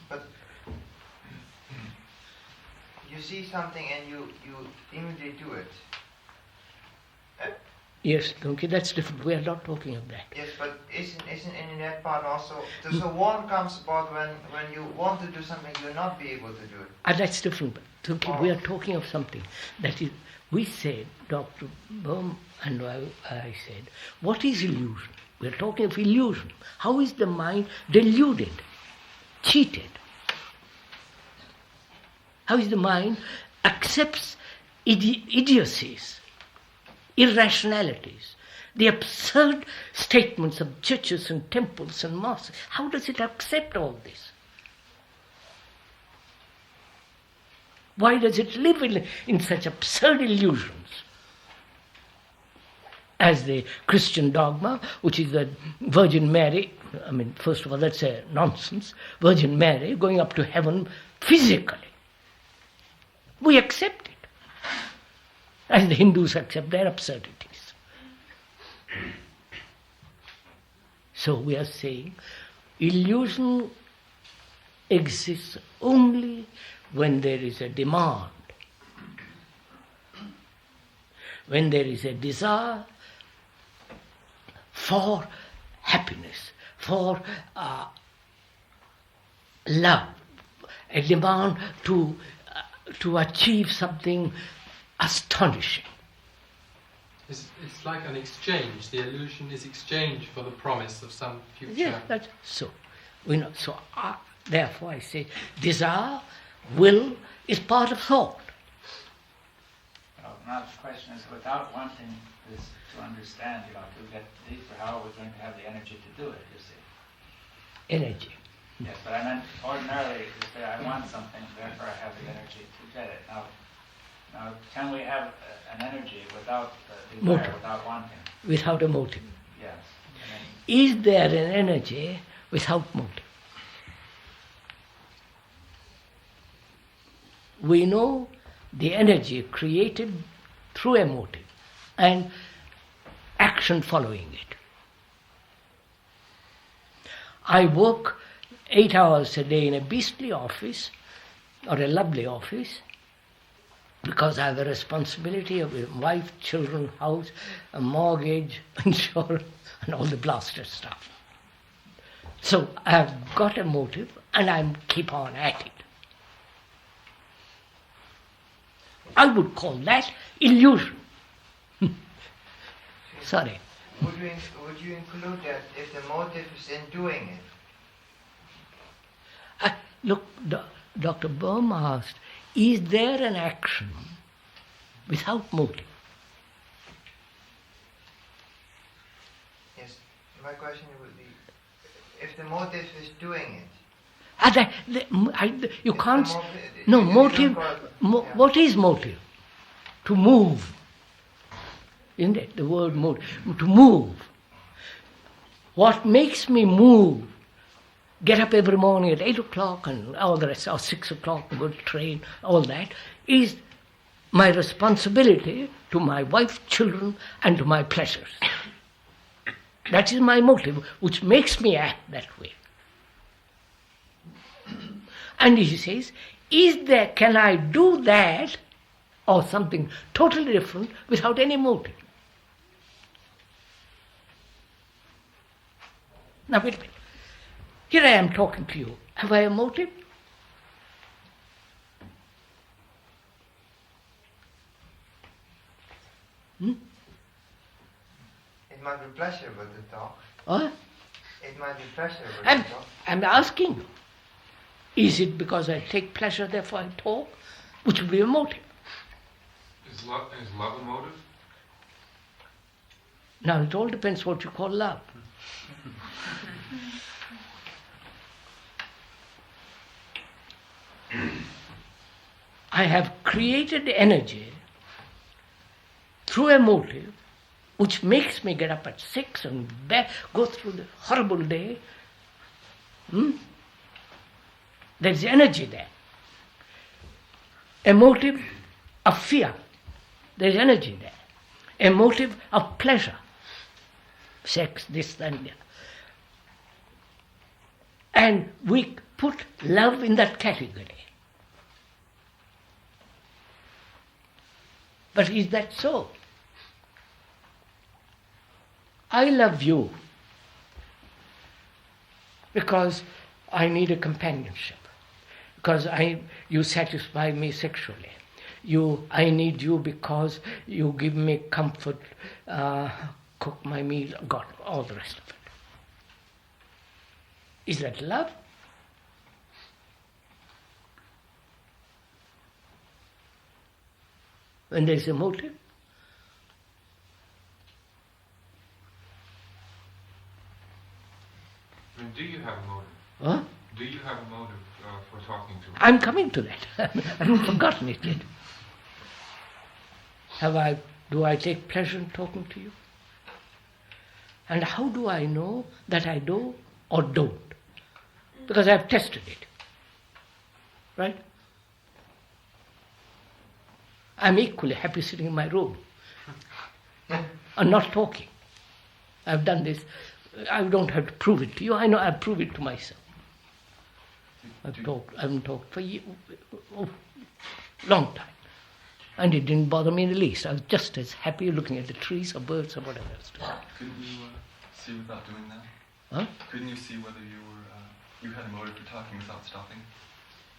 But you see something and you immediately do it. Yes, okay, that's different. We are not talking of that. Yes, but isn't in that part also? So one comes about when you want to do something, you'll not be able to do it. That's different. Okay, we are talking of something that is. We said, Dr. Bohm and I said, what is illusion? We are talking of illusion. How is the mind deluded, cheated? How is the mind accepts idiocies, irrationalities, the absurd statements of churches and temples and mosques? How does it accept all this? Why does it live in such absurd illusions? As the Christian dogma, which is that Virgin Mary, first of all, that's a nonsense, Virgin Mary going up to heaven physically. We accept it. As the Hindus accept their absurdities. So we are saying illusion exists only when there is a demand, when there is a desire for happiness, for love, a demand to achieve something astonishing. It's like an exchange. The illusion is exchange for the promise of some future. Yes, that's so. We know. So therefore, I say desire, will is part of thought. Now the question is, without wanting this to understand, to get deeper, how are we going to have the energy to do it, you see? Energy. Yes, but I meant ordinarily to say, I want something, therefore I have the energy to get it. Now can we have an energy without desire, motive. without wanting? Without a motive. Yes. Is there an energy without motive? We know the energy created through a motive and action following it. I work 8 hours a day in a beastly office or a lovely office because I have a responsibility of a wife, children, house, a mortgage, insurance, and all the blaster stuff. So I have got a motive and I keep on at it. I would call that illusion. Sorry. Would you include that if the motive is in doing it? Look, Dr. Bohm asked, is there an action without motive? Yes, my question would be, if the motive is doing it. You can't. No, motive. What is motive? To move. Isn't it? The word motive. To move. What makes me move? Get up every morning at 8 o'clock and all the rest, or 6 o'clock, and go to train, all that, is my responsibility to my wife, children, and to my pleasures. That is my motive, which makes me act that way. And he says, can I do that or something totally different without any motive? Now wait a minute. Here I am talking to you. Have I a motive? It might be pleasurable to talk. What? It might be pleasurable to talk. I'm asking you. Is it because I take pleasure, therefore I talk? Which would be a motive. Is love a motive? Now it all depends what you call love. I have created energy through a motive which makes me get up at 6 and go through the horrible day. There's energy there. A motive of fear, there's energy there. A motive of pleasure, sex, this, that, and that. And we put love in that category. But is that so? I love you because I need a companionship, because you satisfy me sexually. I need you because you give me comfort, cook my meal, God, all the rest of it. Is that love? When there is a motive? I mean, do you have a motive? Huh? Do you have a motive for talking to me? I'm coming to that. I haven't forgotten it yet. Do I take pleasure in talking to you? And how do I know that I do or don't? Because I've tested it. Right? I'm equally happy sitting in my room and not talking. I've done this. I don't have to prove it to you. I know I've proved it to myself. I haven't talked for a long time. And it didn't bother me in the least. I was just as happy looking at the trees or birds or whatever else. Couldn't you see without doing that? Huh? Couldn't you see whether you had a motive for talking without stopping?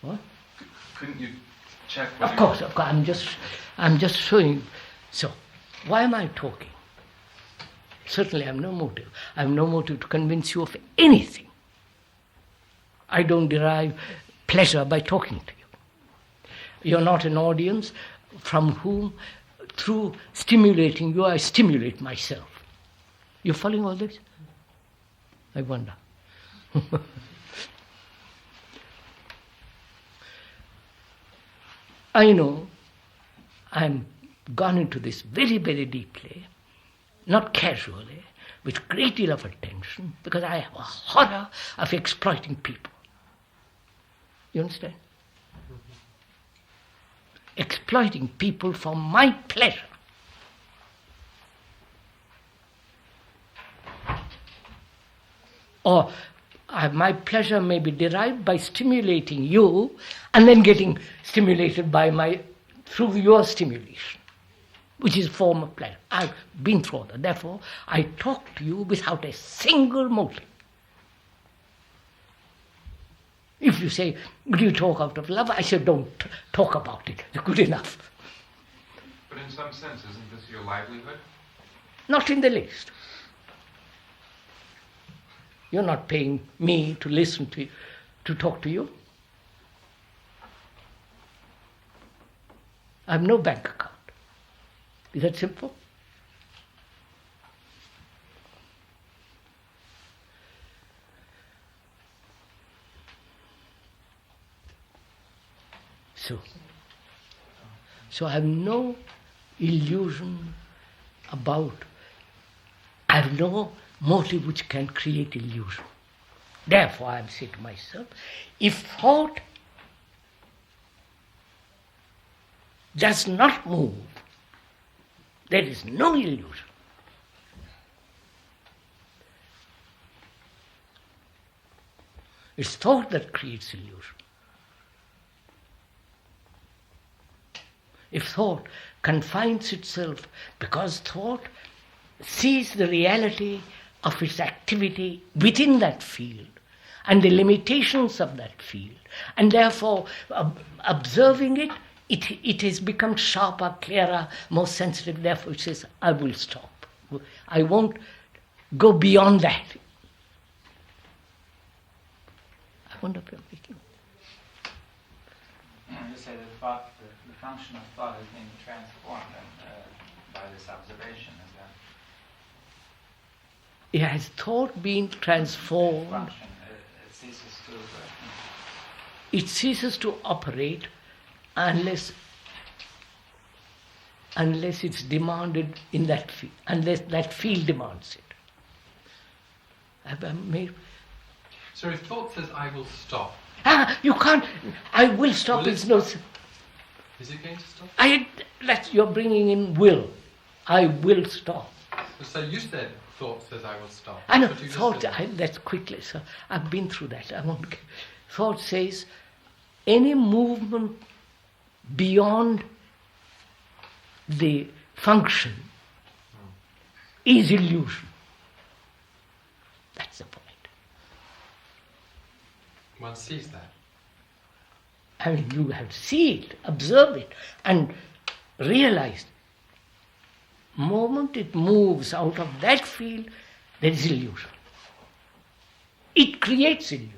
What? Couldn't you check whether... Of course. I'm just showing. So, why am I talking? Certainly I have no motive. I have no motive to convince you of anything. I don't derive pleasure by talking to you. You're not an audience from whom, through stimulating you, I stimulate myself. You following all this? I wonder. I know I'm gone into this very, very deeply, not casually, with great deal of attention, because I have a horror of exploiting people. You understand? Exploiting people for my pleasure. Or my pleasure may be derived by stimulating you and then getting stimulated through your stimulation, which is a form of pleasure. I've been through that. Therefore, I talk to you without a single motive. If you say, do you talk out of love? I say, don't talk about it. It's good enough. But in some sense, isn't this your livelihood? Not in the least. You're not paying me to listen to talk to you. I have no bank account. Is that simple? So I have no illusion I have no motive which can create illusion. Therefore I am saying to myself, if thought does not move, there is no illusion. It's thought that creates illusion. If thought confines itself, because thought sees the reality of its activity within that field and the limitations of that field, and therefore observing it, it has become sharper, clearer, more sensitive. Therefore it says, I will stop. I won't go beyond that. I wonder if you're making. trying to say that thought, the function of thought is being transformed by this observation, is that? Has thought been transformed? Function, it ceases to. It ceases to operate unless it's demanded in that field, unless that field demands it. Have I made? So if thought says, I will stop. You can't. I will stop. Will It's it no. stop? Is it going to stop? You're bringing in will. I will stop. So you said thought says, I will stop. I know. But you just Thought. said- That's quickly, sir. I've been through that. I won't. Thought says, any movement beyond the function is illusion. That's the point. One sees that. I mean, you have to see it, observe it, and realize the moment it moves out of that field, there is illusion. It creates illusion.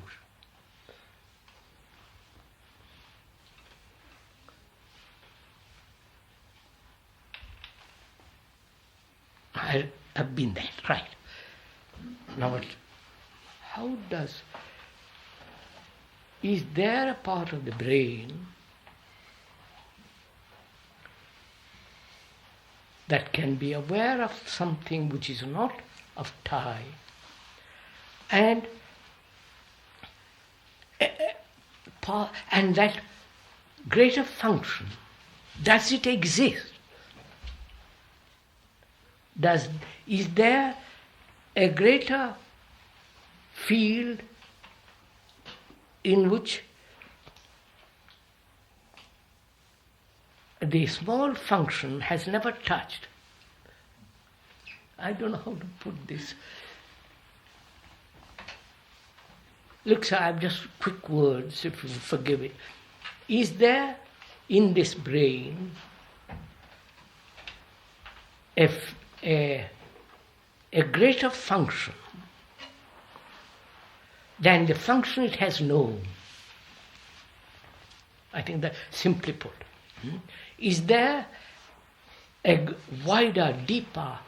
I've been there, right. Now, is there a part of the brain that can be aware of something which is not of time, and that greater function, does it exist? Is there a greater field in which the small function has never touched? I don't know how to put this. Look, sir, I've just quick words, if you forgive it. Is there in this brain a greater function than the function it has known? I think that simply put. Is there a wider, deeper,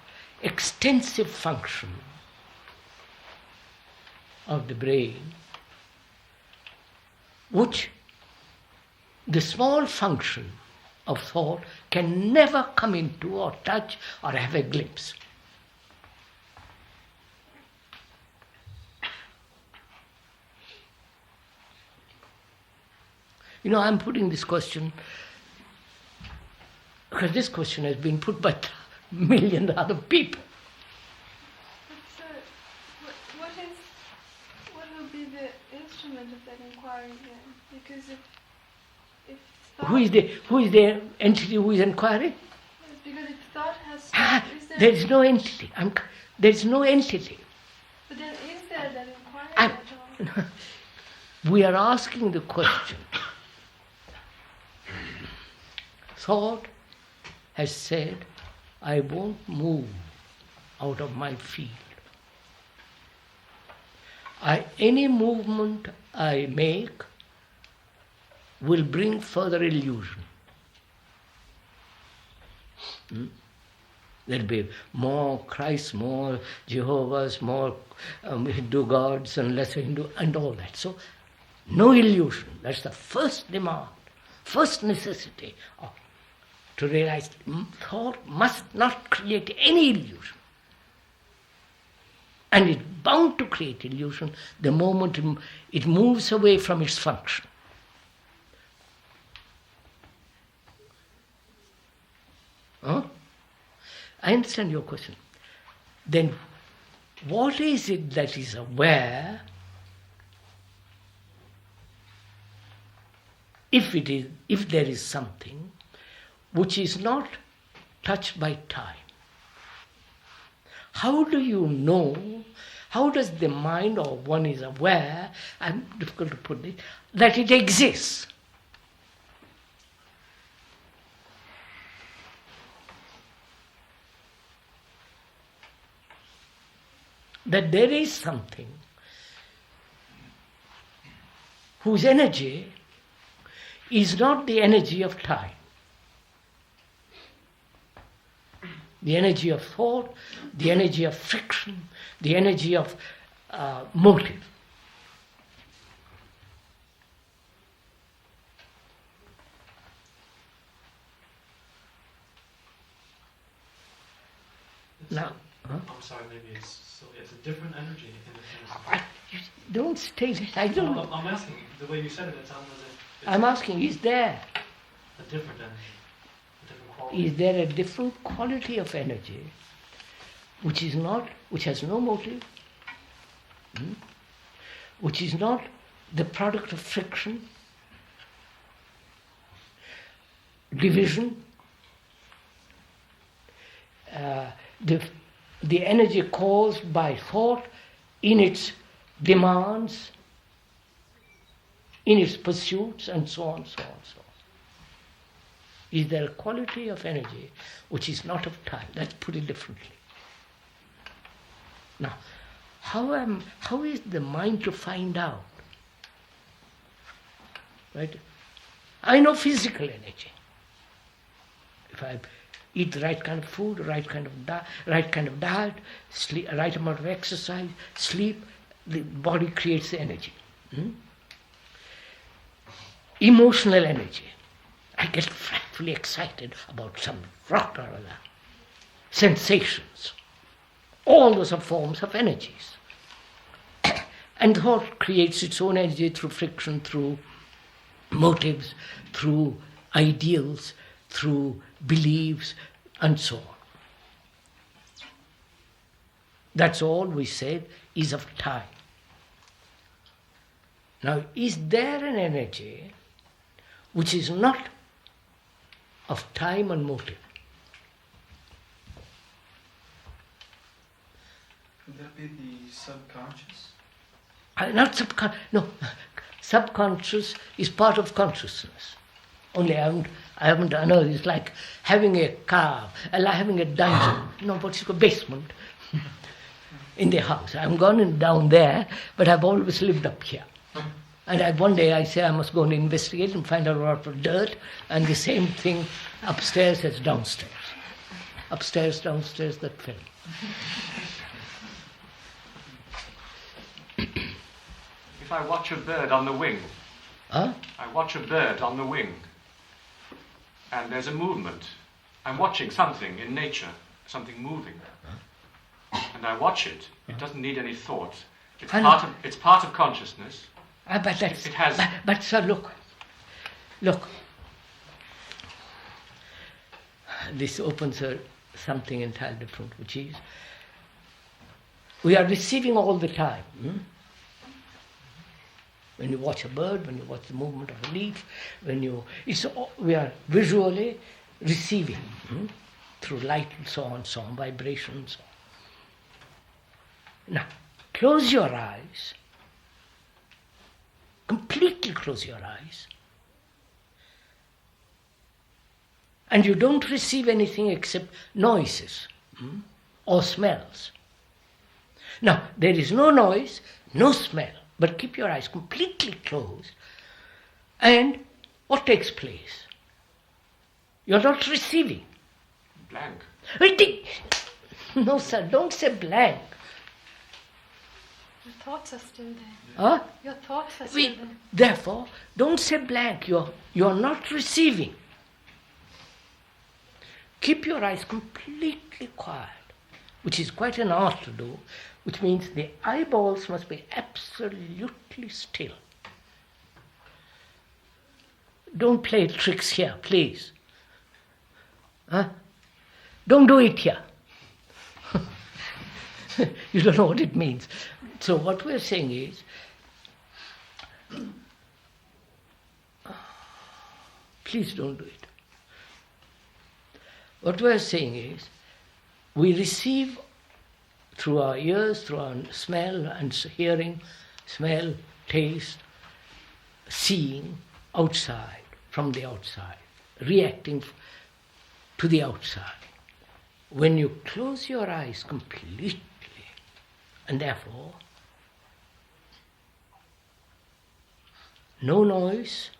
extensive function of the brain which the small function of thought can never come into or touch or have a glimpse? You know, I'm putting this question because this question has been put by millions of other people. But what will be the instrument of that inquiry then? Because if thought, Who is the entity who is inquiring? Because if thought has There is no entity. There is no entity. But then is there that inquiry at all? We are asking the question. Thought has said, I won't move out of my field. Any movement I make will bring further illusion. There'll be more Christ, more Jehovah's, more Hindu gods and lesser Hindu and all that. So, no illusion. That's the first demand, first necessity to realize thought must not create any illusion. And it's bound to create illusion the moment it moves away from its function. Huh? I understand your question. Then what is it that is aware if there is something which is not touched by time? How do you know, how does the mind or one is aware, I'm difficult to put it, that it exists? That there is something whose energy is not the energy of time. The energy of thought, the energy of friction, the energy of motive. Now, I'm sorry, maybe it's a different energy in the sense. Don't state it. I don't know. I'm asking, the way you said it sounds as if it's I'm asking, is there? a different energy, a different quality. Is there a different quality of energy which has no motive, which is not the product of friction, division, the energy caused by thought in its demands, in its pursuits, and so on, so on, so on. Is there a quality of energy which is not of time? Let's put it differently. Now, how is the mind to find out? Right? I know physical energy. If I eat the right kind of food, right kind of diet, sleep, right amount of exercise, sleep, the body creates the energy. Emotional energy. I get frightfully excited about some rot or other. Sensations. All those are forms of energies. And thought creates its own energy through friction, through motives, through ideals, through beliefs, and so on. That's all we said is of time. Now, is there an energy which is not of time and motive? Would that be the subconscious? Not subconscious. No, subconscious is part of consciousness. Only I haven't unearthed. It's like having a car, like having a dungeon. No, but it's a basement in the house. I'm gone down there, but I've always lived up here. And one day I say I must go and investigate and find out a lot of dirt, and the same thing upstairs as downstairs. Upstairs, downstairs, that film. If I watch a bird on the wing, I watch a bird on the wing, and there's a movement. I'm watching something in nature, something moving, and I watch it. It doesn't need any thought. It's part of consciousness. But that's, it has. But sir, look. This opens something entirely different, which is we are receiving all the time. When you watch a bird, when you watch the movement of a leaf, we are visually receiving through light and so on, vibrations. Now, close your eyes, completely close your eyes, and you don't receive anything except noises or smells. Now, there is no noise, no smell. But keep your eyes completely closed, and what takes place? You're not receiving. Blank. No, sir, don't say blank. Your thoughts are still there. Huh? Your thoughts are still there. Therefore, don't say blank. You're not receiving. Keep your eyes completely quiet, which is quite an art to do, which means the eyeballs must be absolutely still. Don't play tricks here, please. Don't do it here. You don't know what it means. So what we're saying is, please don't do it. What we're saying is, we receive through our ears, through our smell and hearing, smell, taste, seeing outside, from the outside, reacting to the outside. When you close your eyes completely, and therefore no noise,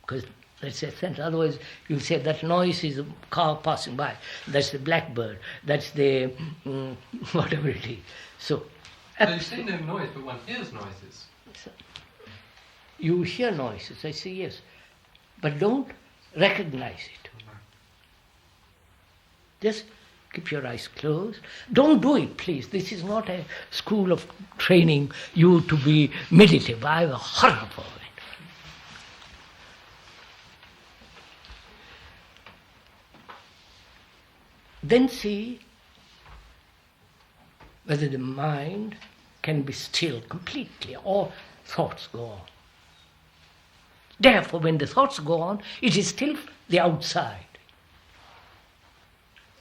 because That's a sense. Otherwise, you say that noise is a car passing by. That's the blackbird. That's the whatever it is. So you say no noise, but one hears noises. So, you hear noises. I say yes, but don't recognize it. Just keep your eyes closed. Don't do it, please. This is not a school of training you to be meditative. I have a horror for it. Then see whether the mind can be still completely or thoughts go on. Therefore, when the thoughts go on, it is still the outside.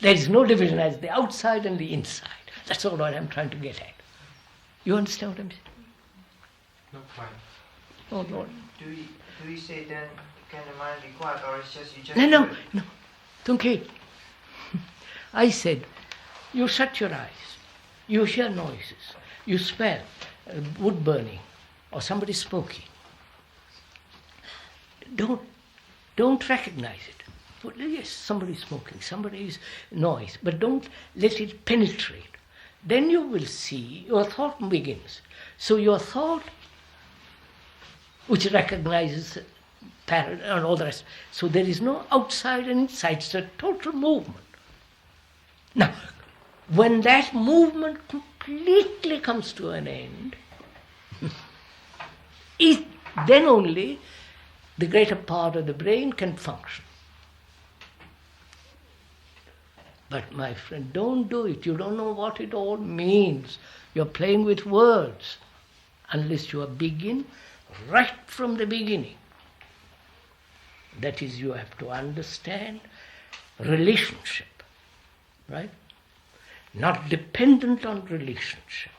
There is no division as the outside and the inside. That's all I'm trying to get at. You understand what I'm saying? Not quite. Oh, Lord. Do we say then, can the mind be quiet, or it's just you just... No. Don't care. I said, you shut your eyes, you hear noises, you smell wood burning or somebody smoking. Don't recognize it. Well, yes, somebody's smoking, somebody's noise, but don't let it penetrate. Then you will see your thought begins. So your thought, which recognizes parallel and all the rest. So there is no outside and inside, it's a total movement. Now, when that movement completely comes to an end, then only the greater part of the brain can function. But my friend, don't do it. You don't know what it all means. You're playing with words unless you begin right from the beginning. That is, you have to understand relationship. Right? Not dependent on relationship.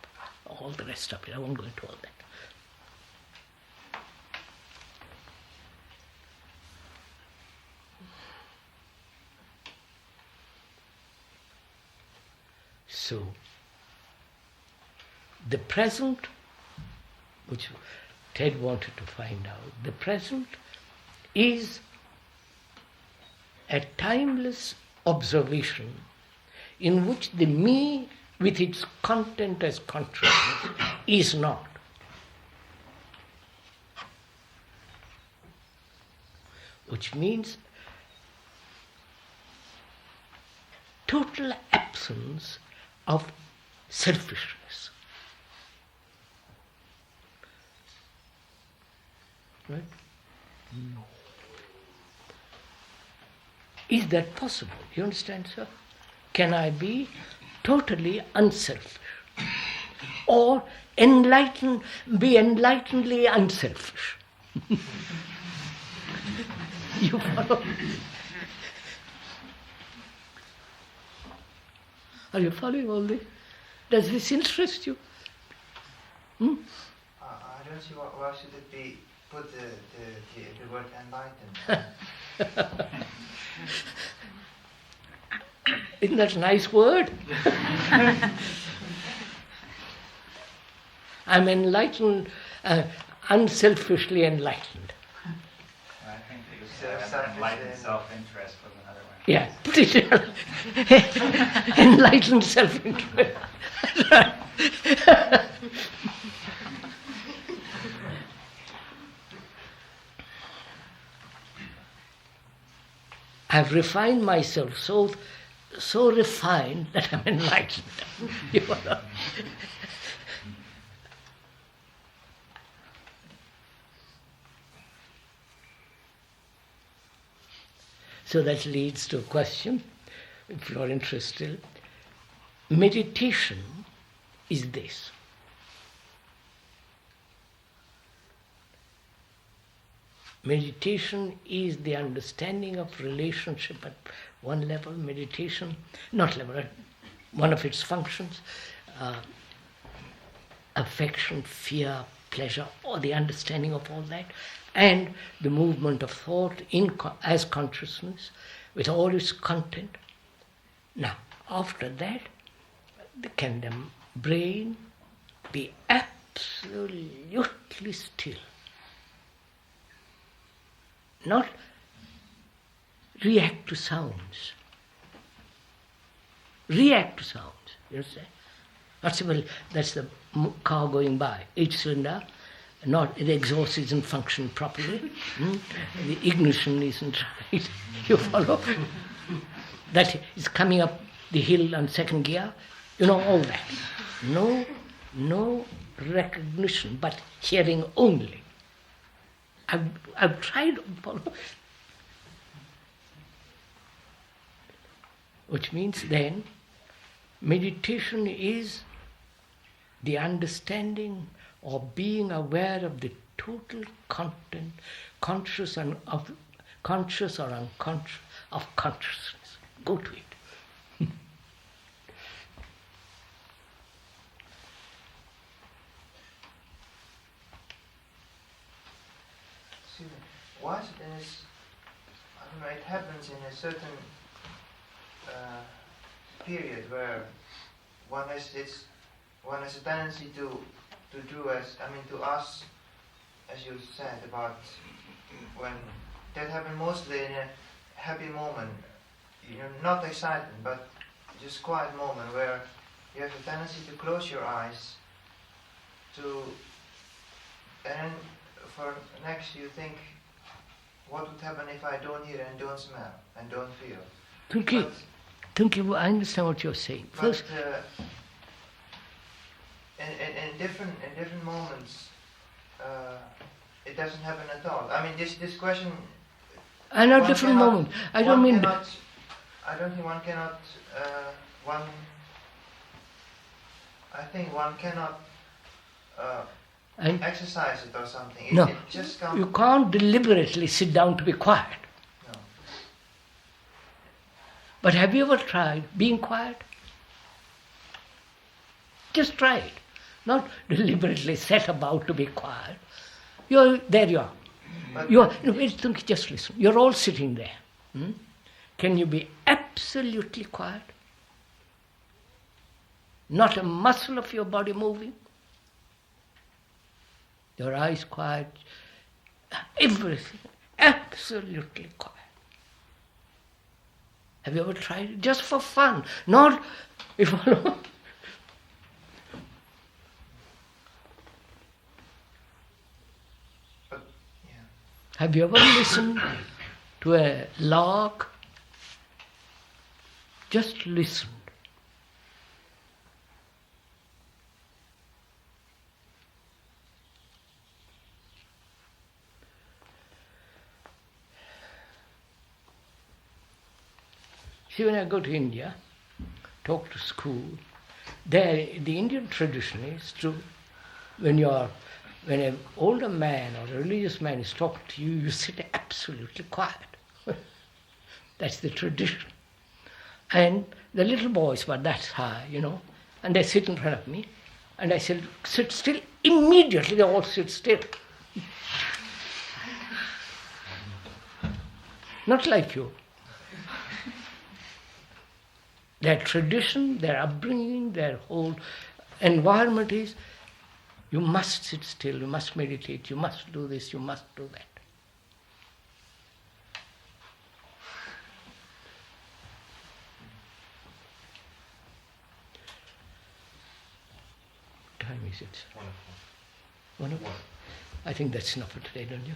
All the rest of it, I won't go into all that. So, the present, which Ted wanted to find out, the present is a timeless observation in which the me with its content as consciousness is not. Which means total absence of selfishness. Right? No. Is that possible? You understand, sir? Can I be totally unselfish? Or be enlightenedly unselfish? You follow? Are you following all this? Does this interest you? I don't see why should it be put the word enlightened. Isn't that a nice word? I'm enlightened, unselfishly enlightened. I think that you said enlightened self-interest was another one. Yeah, put it enlightened self-interest. I've refined myself so refined that I'm enlightened. You know? So that leads to a question, if you're interested. Meditation is this. Meditation is the understanding of relationship at one level, meditation, not level, one of its functions, affection, fear, pleasure, or the understanding of all that, and the movement of thought as consciousness with all its content. Now, after that, can the brain be absolutely still? Not react to sounds. React to sounds, you understand? Not simple, that's the car going by, 8-cylinder, not the exhaust isn't functioning properly, the ignition isn't right, you follow? That is coming up the hill on second gear, you know, all that. No recognition, but hearing only. I've tried, which means then meditation is the understanding or being aware of the total content, conscious or unconscious, of consciousness. Go to it. Why is it in this, I don't know, it happens in a certain period where one has a tendency to do to us, as you said, about when that happened mostly in a happy moment, not excitement, but just quiet moment where you have a tendency to close your eyes and for next you think, what would happen if I don't hear and don't smell and don't feel? Tunki, I understand what you're saying. First, in different moments, it doesn't happen at all. I mean, this question. I know different moment. I don't mean. I don't think one cannot. I think one cannot. Exercise it or something. No, it just comes. You can't deliberately sit down to be quiet. No. But have you ever tried being quiet? Just try it. Not deliberately set about to be quiet. There you are. Just listen. You're all sitting there. Can you be absolutely quiet? Not a muscle of your body moving? Your eyes quiet, everything, absolutely quiet. Have you ever tried it? Just for fun, not if Have you ever listened to a lark? Just listen. See, when I go to India, talk to school, there the Indian tradition is to, when an older man or a religious man is talking to you, you sit absolutely quiet. That's the tradition. And the little boys were that high, and they sit in front of me, and I said, sit still. Immediately they all sit still. Not like you. Their tradition, their upbringing, their whole environment is, you must sit still, you must meditate, you must do this, you must do that. What time is it? 1:00. 1:00? I think that's enough for today, don't you?